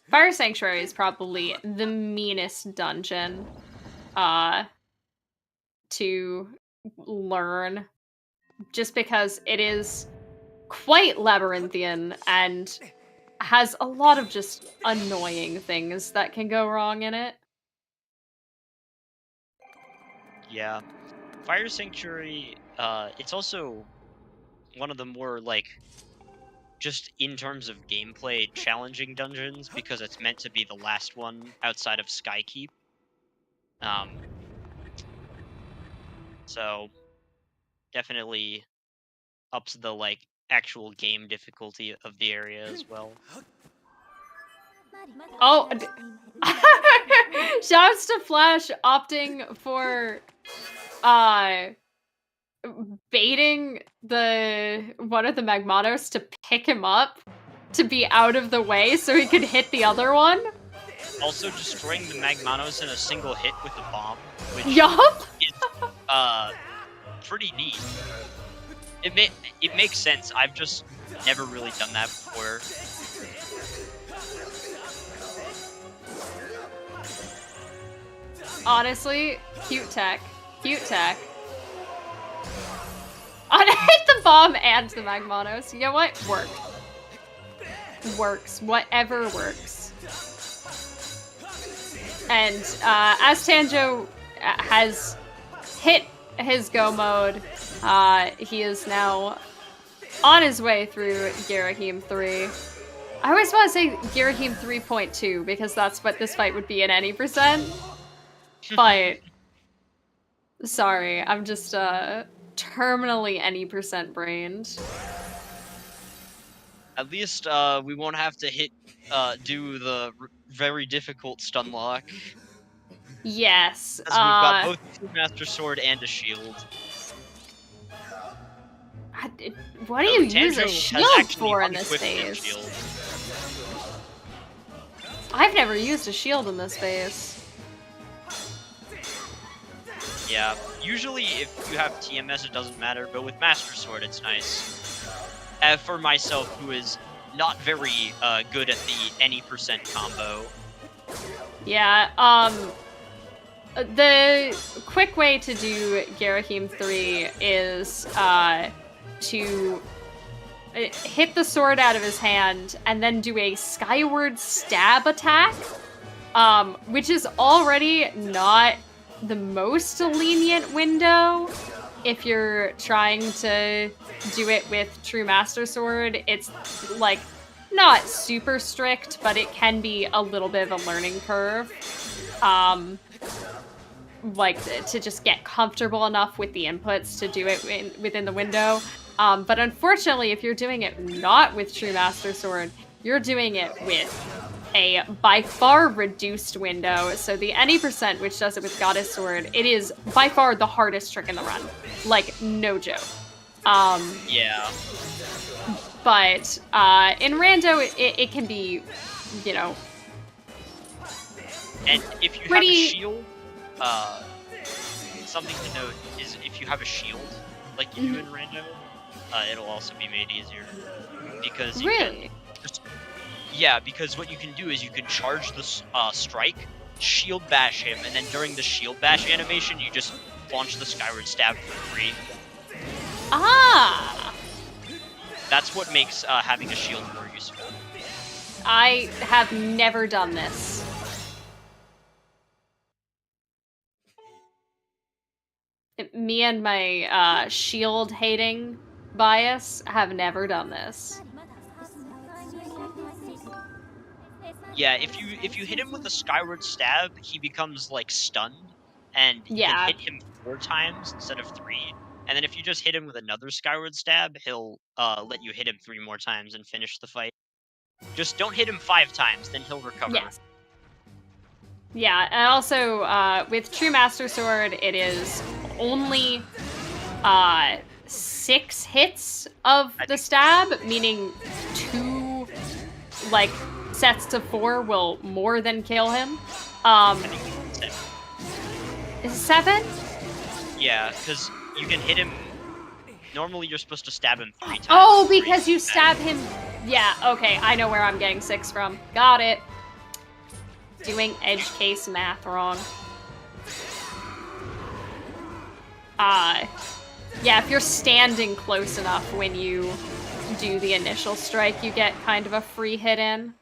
S2: Fire Sanctuary is probably the meanest dungeon to learn, just because it is quite labyrinthian and has a lot of just annoying things that can go wrong in it.
S3: Yeah. Fire Sanctuary, it's also one of the more, like, just in terms of gameplay, challenging dungeons, because it's meant to be the last one outside of Skykeep. So, definitely ups the, like, actual game difficulty of the area as well.
S2: Oh, shouts to Flash opting for baiting one of the Magmanos to pick him up to be out of the way so he could hit the other one.
S3: Also destroying the Magmanos in a single hit with a bomb, which
S2: Yup.
S3: is pretty neat. It makes sense. I've just never really done that before.
S2: Honestly, cute tech. Cute tech. I hit the bomb and the Magmanos. You know what? Works. Whatever works. And as Tanjo has hit his go mode, he is now on his way through Girahim 3. I always want to say Girahim 3.2 because that's what this fight would be in any percent. But sorry, I'm just terminally any percent brained.
S3: At least we won't have to do the very difficult stun lock.
S2: Yes.
S3: Because we've got both a True Master Sword and a shield.
S2: What do you
S3: Tanjo
S2: use a
S3: has
S2: shield
S3: actually
S2: for in this
S3: unequipped a
S2: phase?
S3: shield.
S2: I've never used a shield in this phase.
S3: Yeah, usually if you have TMS it doesn't matter, but with Master Sword it's nice. For myself, who is not very good at the any percent combo.
S2: Yeah, the quick way to do Girahim 3 is to hit the sword out of his hand and then do a skyward stab attack, which is already not the most lenient window. If you're trying to do it with True Master Sword, it's like not super strict, but it can be a little bit of a learning curve. like to just get comfortable enough with the inputs to do it within the window. But unfortunately, if you're doing it not with True Master Sword, you're doing it with a by far reduced window. So the any %, which does it with Goddess Sword, it is by far the hardest trick in the run. Like, no joke.
S3: Yeah.
S2: But in Rando, it can be, you know,
S3: and if you have a shield, something to note is if you have a shield, like you do in Rando, it'll also be made easier. Because you can just, yeah, because what you can do is you can charge the strike, shield bash him, and then during the shield bash animation, you just launch the Skyward Stab for free.
S2: Ah!
S3: That's what makes having a shield more useful.
S2: I have never done this. Me and my shield-hating bias have never done this.
S3: Yeah, if you hit him with a Skyward Stab, he becomes like stunned, and you can hit him 4 times instead of 3. And then if you just hit him with another Skyward Stab, he'll let you hit him 3 more times and finish the fight. Just don't hit him 5 times, then he'll recover.
S2: Yes. Yeah, and also with True Master Sword, it is only 6 hits of the stab, meaning 2 like sets of 4 will more than kill him.
S3: I think
S2: is it 7?
S3: Yeah, because you can hit him. Normally, you're supposed to stab him 3 times.
S2: Oh, because you stab him. Yeah, okay, I know where I'm getting 6 from. Got it. Doing edge case math wrong. Yeah, if you're standing close enough when you do the initial strike, you get kind of a free hit in.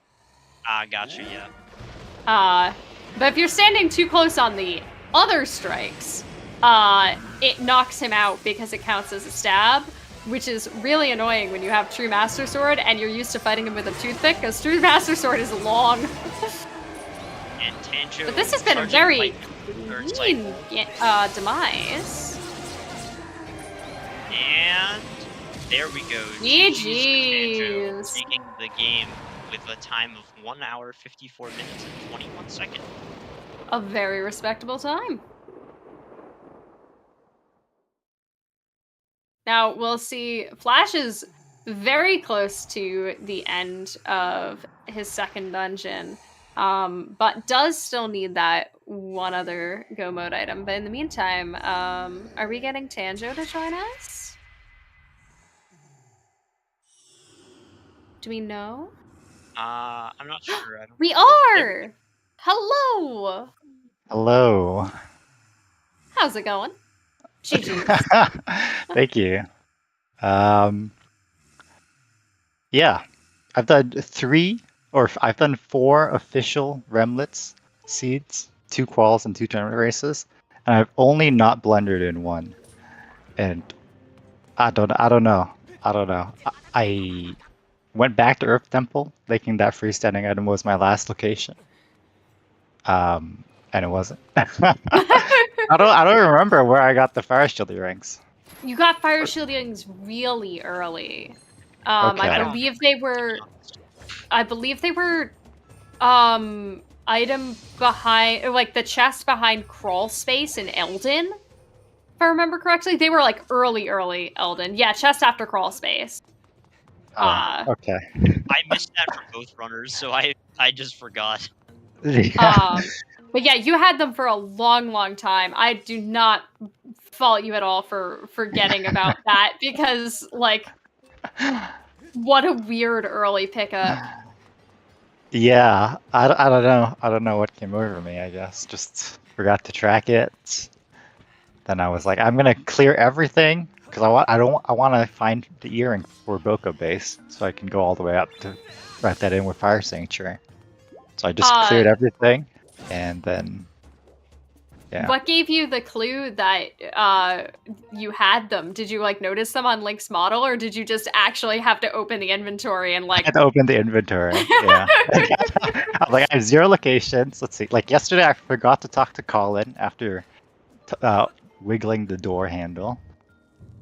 S3: Gotcha, yeah.
S2: But if you're standing too close on the other strikes, it knocks him out because it counts as a stab, which is really annoying when you have True Master Sword and you're used to fighting him with a toothpick, because True Master Sword is long.
S3: And Tanjo,
S2: but this has been a very clean demise.
S3: And there we go.
S2: GG's.
S3: Taking the game with a time of 1 hour, 54 minutes, and 21 seconds.
S2: A very respectable time. Now, we'll see Flash is very close to the end of his second dungeon, but does still need that one other go mode item. But in the meantime, are we getting Tanjo to join us? Do we know?
S3: I'm not sure. I don't
S2: we are! Hello!
S4: Hello.
S2: How's it going? GG.
S4: Thank you. Yeah, I've done 4 official Remlits seeds, 2 quals and 2 tournament races, and I've only not blundered in 1. And I don't know. I went back to Earth Temple, thinking that freestanding item was my last location. And it wasn't. I don't remember where I got the fire shield earrings.
S2: You got fire shield earrings really early.
S4: Okay.
S2: I believe they were item behind, like the chest behind crawl space in Elden. If I remember correctly, they were like early Elden. Yeah, chest after crawl space.
S4: Okay.
S3: I missed that from both runners, so I just forgot.
S2: But yeah, you had them for a long time. I do not fault you at all for forgetting about that, because like, what a weird early pickup.
S4: Yeah, I don't know. I don't know what came over me. I guess just forgot to track it. Then I was like, I'm gonna clear everything because I want to find the earring for Boko base so I can go all the way up to write that in with Fire Sanctuary. So I just cleared everything, and then Yeah.
S2: What gave you the clue that you had them? Did you like notice them on Link's model, or did you just actually have to open the inventory and
S4: I
S2: like?
S4: had to open the inventory. Yeah. I'm like, I have 0 locations. Let's see. Like yesterday, I forgot to talk to Colin after wiggling the door handle,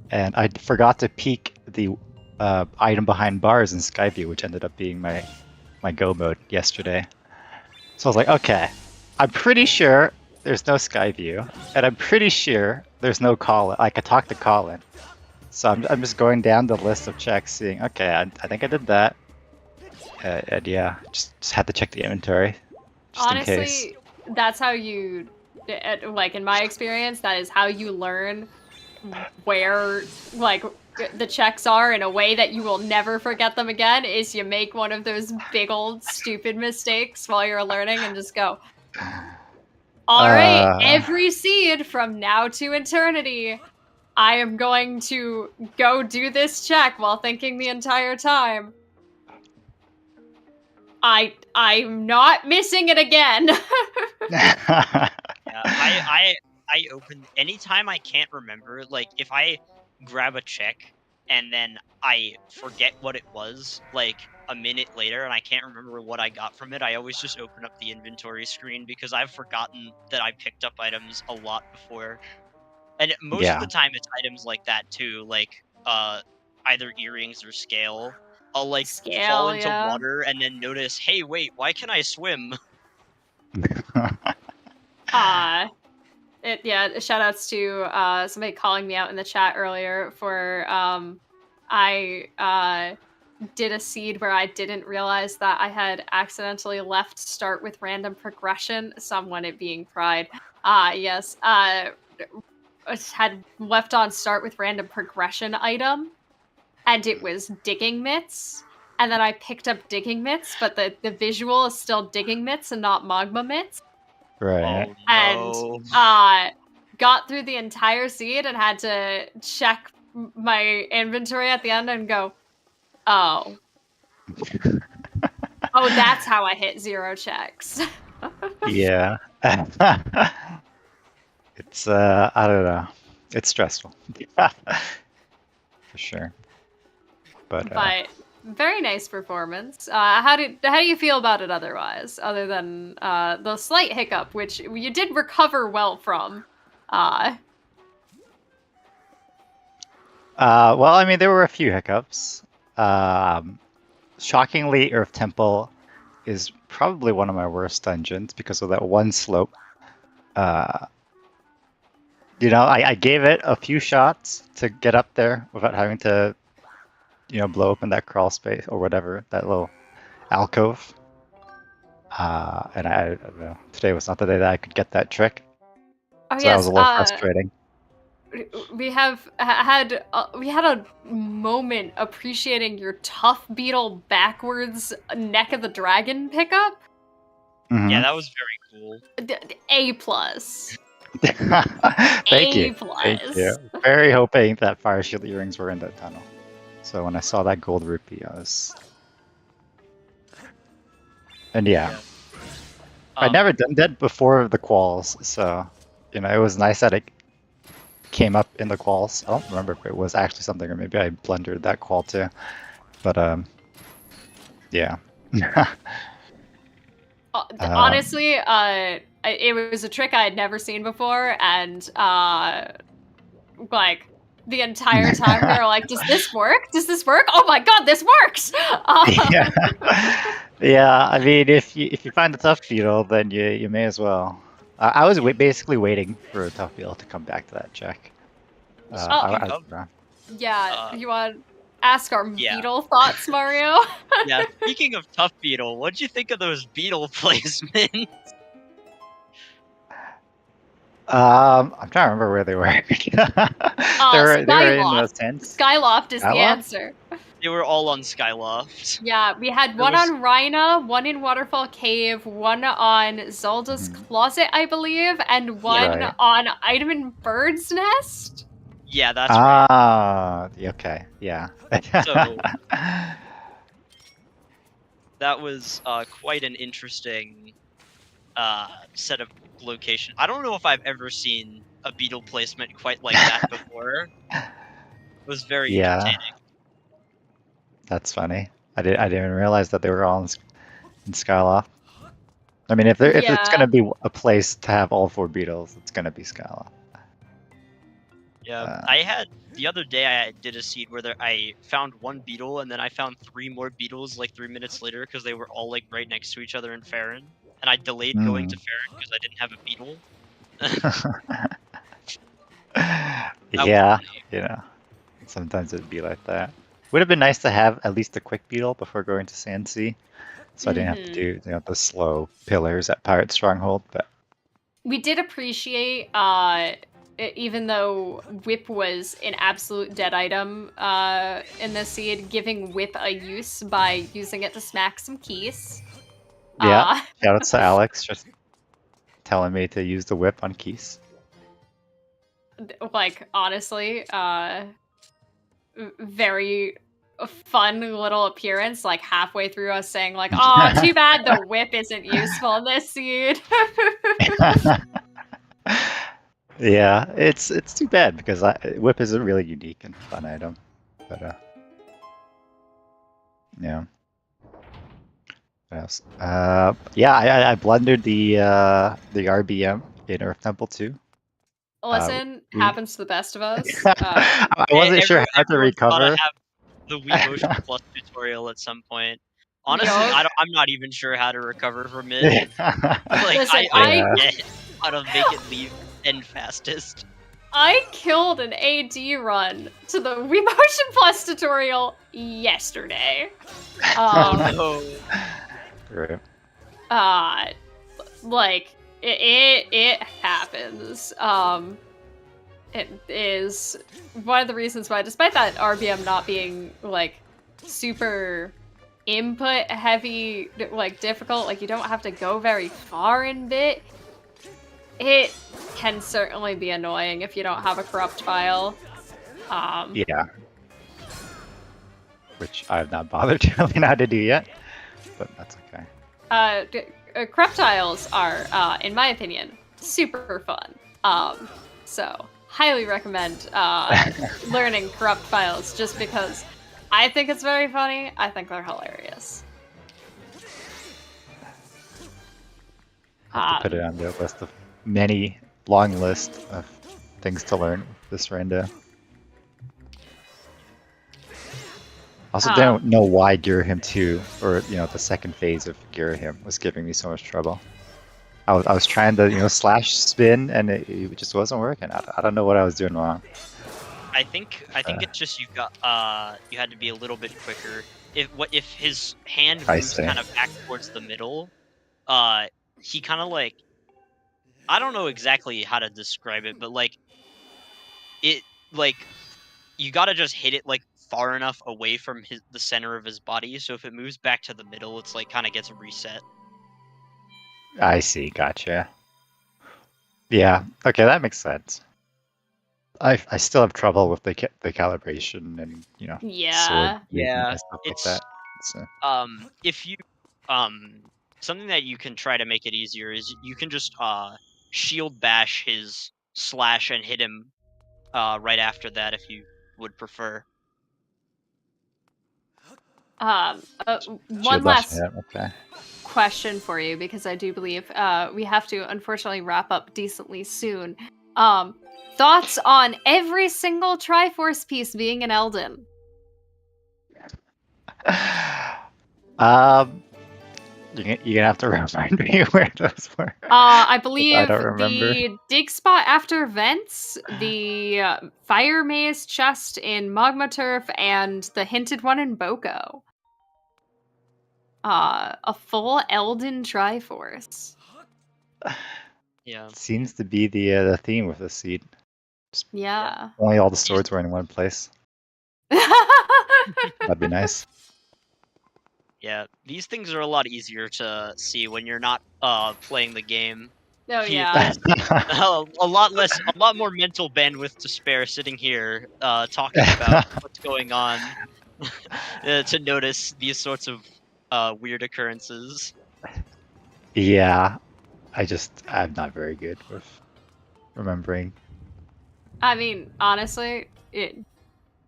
S4: and I forgot to peek the item behind bars in Skyview, which ended up being my go mode yesterday. So I was like, okay, I'm pretty sure there's no Skyview, and I'm pretty sure there's no Colin. I could talk to Colin. So I'm just going down the list of checks, seeing, okay, I think I did that. And yeah, just had to check the inventory, just in case.
S2: Honestly, that's how you, like in my experience, that is how you learn where like the checks are in a way that you will never forget them again. Is you make one of those big old stupid mistakes while you're learning and just go, all right, every seed from now to eternity, I am going to go do this check while thinking the entire time, I'm not missing it again.
S3: Yeah, I open anytime I can't remember. Like if I grab a check and then I forget what it was, like a minute later, and I can't remember what I got from it, I always just open up the inventory screen because I've forgotten that I picked up items a lot before. And most of the time, it's items like that too, like either earrings or scale. I'll like fall
S2: Scale,
S3: into
S2: yeah.
S3: water and then notice, hey, wait, why can I swim?
S2: Yeah, shout outs to somebody calling me out in the chat earlier for I did a seed where I didn't realize that I had accidentally left start with random progression, someone it being Pride. Yes. Had left on start with random progression item, and it was digging mitts. And then I picked up digging mitts, but the visual is still digging mitts and not magma mitts.
S4: Right.
S3: Oh, no.
S2: And got through the entire seed and had to check my inventory at the end and go, oh. Oh, that's how I hit 0 checks.
S4: Yeah. It's I don't know. It's stressful. For sure. But
S2: very nice performance. How do you feel about it otherwise, other than the slight hiccup, which you did recover well from?
S4: well, I mean, there were a few hiccups. Shockingly, Earth Temple is probably one of my worst dungeons because of that one slope. You know, I gave it a few shots to get up there without having to, you know, blow open that crawl space or whatever, that little alcove. And I don't know, today was not the day that I could get that trick.
S2: Oh,
S4: So
S2: yes,
S4: that was a little frustrating.
S2: We had a moment appreciating your tough beetle backwards neck of the dragon pickup.
S4: Mhm.
S3: Yeah, that was very cool.
S2: A plus.
S4: Thank you.
S2: plus.
S4: Thank you. Very hoping that fire shield earrings were in that tunnel. So when I saw that gold rupee, I was... And yeah. I'd never done that before the quals, so, you know, it was nice that it came up in the quals. I don't remember if it was actually something, or maybe I blundered that qual too. But, yeah.
S2: Honestly, it was a trick I had never seen before, and like the entire time we were like, "Does this work? Does this work? Oh my god, this works!"
S4: Yeah. Yeah. I mean, if you find a tough beetle, then you may as well. I was basically waiting for a tough beetle to come back to that check.
S2: Yeah, you want to ask our
S3: Yeah.
S2: beetle thoughts, Mario?
S3: Yeah, speaking of tough beetle, what'd you think of those beetle placements?
S4: I'm trying to remember where they were. they were in those tents.
S2: Skyloft is the
S4: Skyloft?
S2: answer.
S3: They were all on Skyloft.
S2: Yeah, we had one on Rhina, one in Waterfall Cave, one on Zelda's Closet, I believe, and one on Item in Bird's Nest.
S3: Yeah, that's right.
S4: Ah, okay, yeah.
S3: So that was quite an interesting set of location. I don't know if I've ever seen a beetle placement quite like that before. It was very
S4: Yeah.
S3: entertaining.
S4: That's funny. I didn't even realize that they were all in Skyloft. I mean, if it's
S2: Yeah.
S4: gonna be a place to have all 4 beetles, it's gonna be Skyloft.
S3: Yeah, I had the other day I did a seed where I found 1 beetle and then I found 3 more beetles like 3 minutes later because they were all like right next to each other in Faron, and I delayed going to Faron because I didn't have a beetle.
S4: Yeah, you know, sometimes it'd be like that. Would have been nice to have at least a quick beetle before going to Sand Sea, so I didn't have to do the slow pillars at Pirate Stronghold. But
S2: we did appreciate, even though Whip was an absolute dead item in this seed, giving Whip a use by using it to smack some keys.
S4: yeah, shout out to Alex just telling me to use the whip on keys.
S2: Like, honestly, very fun little appearance, like halfway through us saying like, oh, too bad the whip isn't useful in this seed.
S4: Yeah, it's too bad because whip is a really unique and fun item. But yeah. What else? Yeah, I blundered the RBM in Earth Temple too.
S2: Listen, happens to the best of us.
S4: I wasn't sure how to recover.
S3: Have the Wii Motion Plus tutorial at some point. Honestly, I'm not even sure how to recover from it. Like,
S2: Listen,
S3: I get how to make it leave end fastest.
S2: I killed an AD run to the Wii Motion Plus tutorial yesterday.
S3: Oh
S4: no.
S2: Like it happens. It is one of the reasons why, despite that RBM not being like super input heavy, like difficult, like you don't have to go very far in bit, it can certainly be annoying if you don't have a corrupt file.
S4: Yeah. Which I've not bothered to learn how to do yet, but that's okay.
S2: Corrupt tiles are, in my opinion, super fun. So highly recommend learning corrupt files just because I think it's very funny. I think they're hilarious.
S4: Have to put it on the list of long list of things to learn with this rando. Also don't know why Girahim 2, or the second phase of Girahim was giving me so much trouble. I was trying to slash spin and it just wasn't working. I don't know what I was doing wrong.
S3: I think it's just you had to be a little bit quicker. If his hand moves kind of back towards the middle, he kind of like, I don't know exactly how to describe it, but like you gotta just hit it like far enough away from the center of his body, so if it moves back to the middle, it's like kind of gets a reset.
S4: I see, gotcha. Yeah, okay, that makes sense. I still have trouble with the calibration and
S2: yeah,
S4: and stuff like that. So.
S3: If you something that you can try to make it easier is you can just shield bash his slash and hit him right after that if you would prefer.
S2: One last question for you, because I do believe we have to unfortunately wrap up decently soon. Thoughts on every single Triforce piece being an Eldin?
S4: You're gonna have to remind me where those were.
S2: I believe
S4: I don't remember.
S2: The dig spot after vents, the fire maze chest in Magma Turf, and the hinted one in Boko. A full Eldin Triforce.
S3: Yeah,
S4: seems to be the theme with the seed.
S2: Yeah.
S4: Only all the swords were in one place. That'd be nice.
S3: Yeah, these things are a lot easier to see when you're not playing the game.
S2: Oh yeah.
S3: a lot more mental bandwidth to spare sitting here talking about what's going on to notice these sorts of weird occurrences.
S4: Yeah. I'm not very good with remembering.
S2: I mean, honestly,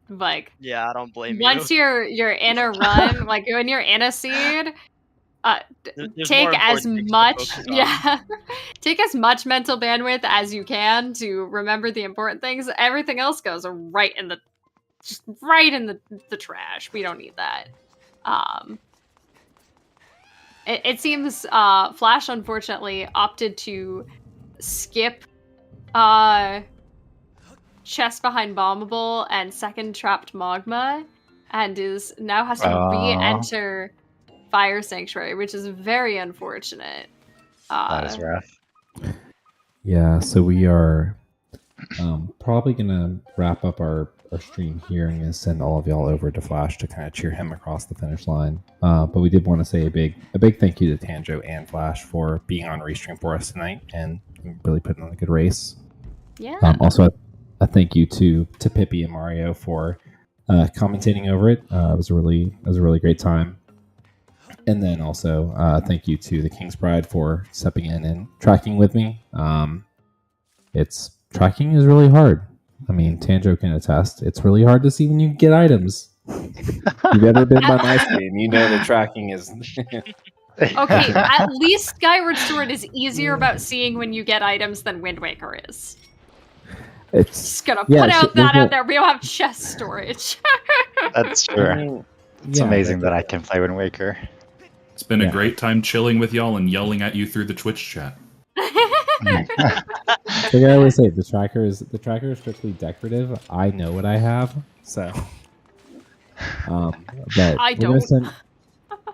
S2: like
S3: Yeah, I don't blame
S2: once
S3: you.
S2: you're in a run, like when you're in a seed,
S3: There's
S2: take
S3: more
S2: as
S3: important things to
S2: much,
S3: focus on.
S2: yeah, take as much mental bandwidth as you can to remember the important things. Everything else goes right in the trash. We don't need that. It seems Flash unfortunately opted to skip chest behind bombable and second trapped magma, and now has to re-enter Fire Sanctuary, which is very unfortunate.
S4: That is rough.
S1: Yeah, so we are probably gonna wrap up our stream here and gonna send all of y'all over to Flash to kind of cheer him across the finish line. But we did want to say a big thank you to Tanjo and Flash for being on Restream for us tonight and really putting on a good race.
S2: Yeah.
S1: Also, a thank you to Pippi and Mario for commentating over it. It was a really great time. And then also thank you to the King's Pride for stepping in and tracking with me. Tracking is really hard. I mean, Tanjo can attest. It's really hard to see when you get items. If you've ever been by my stream, you know the tracking is.
S2: Okay, at least Skyward Sword is easier about seeing when you get items than Wind Waker is.
S1: It's
S2: just gonna put out there. We don't have chest storage.
S4: That's true.
S1: I mean,
S4: it's amazing that I can play Wind Waker.
S5: It's been a great time chilling with y'all and yelling at you through the Twitch chat.
S1: Like I always say, the tracker is strictly decorative. I know what I have, so. But
S2: I don't.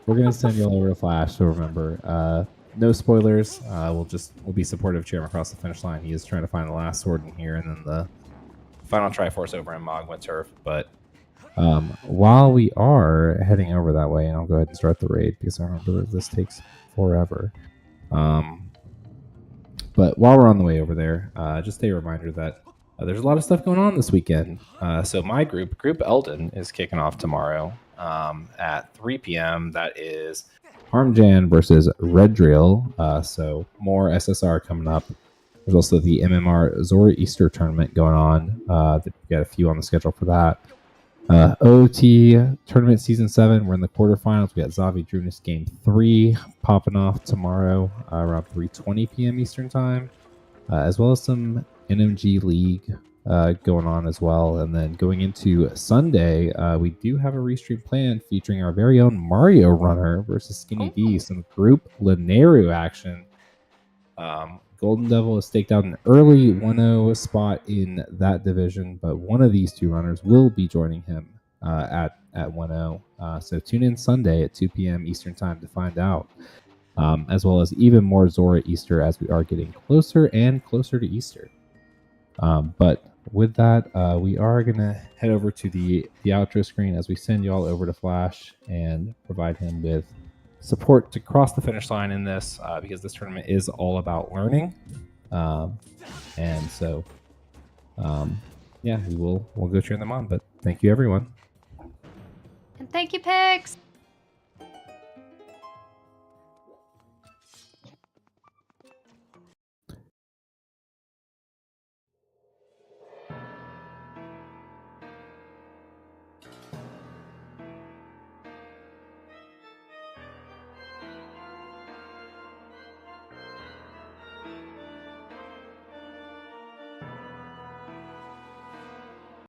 S1: We're gonna send you all over to Flash. So remember, no spoilers. We'll be supportive, cheer him across the finish line. He is trying to find the last sword in here, and then the final Triforce over in Magma Turf. But while we are heading over that way, and I'll go ahead and start the raid because I remember that this takes forever. But while we're on the way over there, just a reminder that there's a lot of stuff going on this weekend. So my Group Eldon, is kicking off tomorrow at 3 p.m. That is Harmjan versus Red Drill. So more SSR coming up. There's also the MMR Zora Easter tournament going on. We've got a few on the schedule for that. OT tournament season 7. We're in the quarterfinals. We got Zavi Drunas game 3 popping off tomorrow around 3:20 p.m. Eastern time, as well as some NMG League going on as well. And then going into Sunday, we do have a restream plan featuring our very own Mario Runner versus Skinny D, some group Lineru action. Golden Devil has staked out an early 1-0 spot in that division, but one of these two runners will be joining him at 1-0. So tune in Sunday at 2 p.m. Eastern time to find out, as well as even more Zora Easter as we are getting closer and closer to Easter. But with that, we are going to head over to the outro screen as we send you all over to Flash and provide him with support to cross the finish line in this, because this tournament is all about learning. And so, we'll go cheer them on. But thank you, everyone.
S2: And thank you, Pix.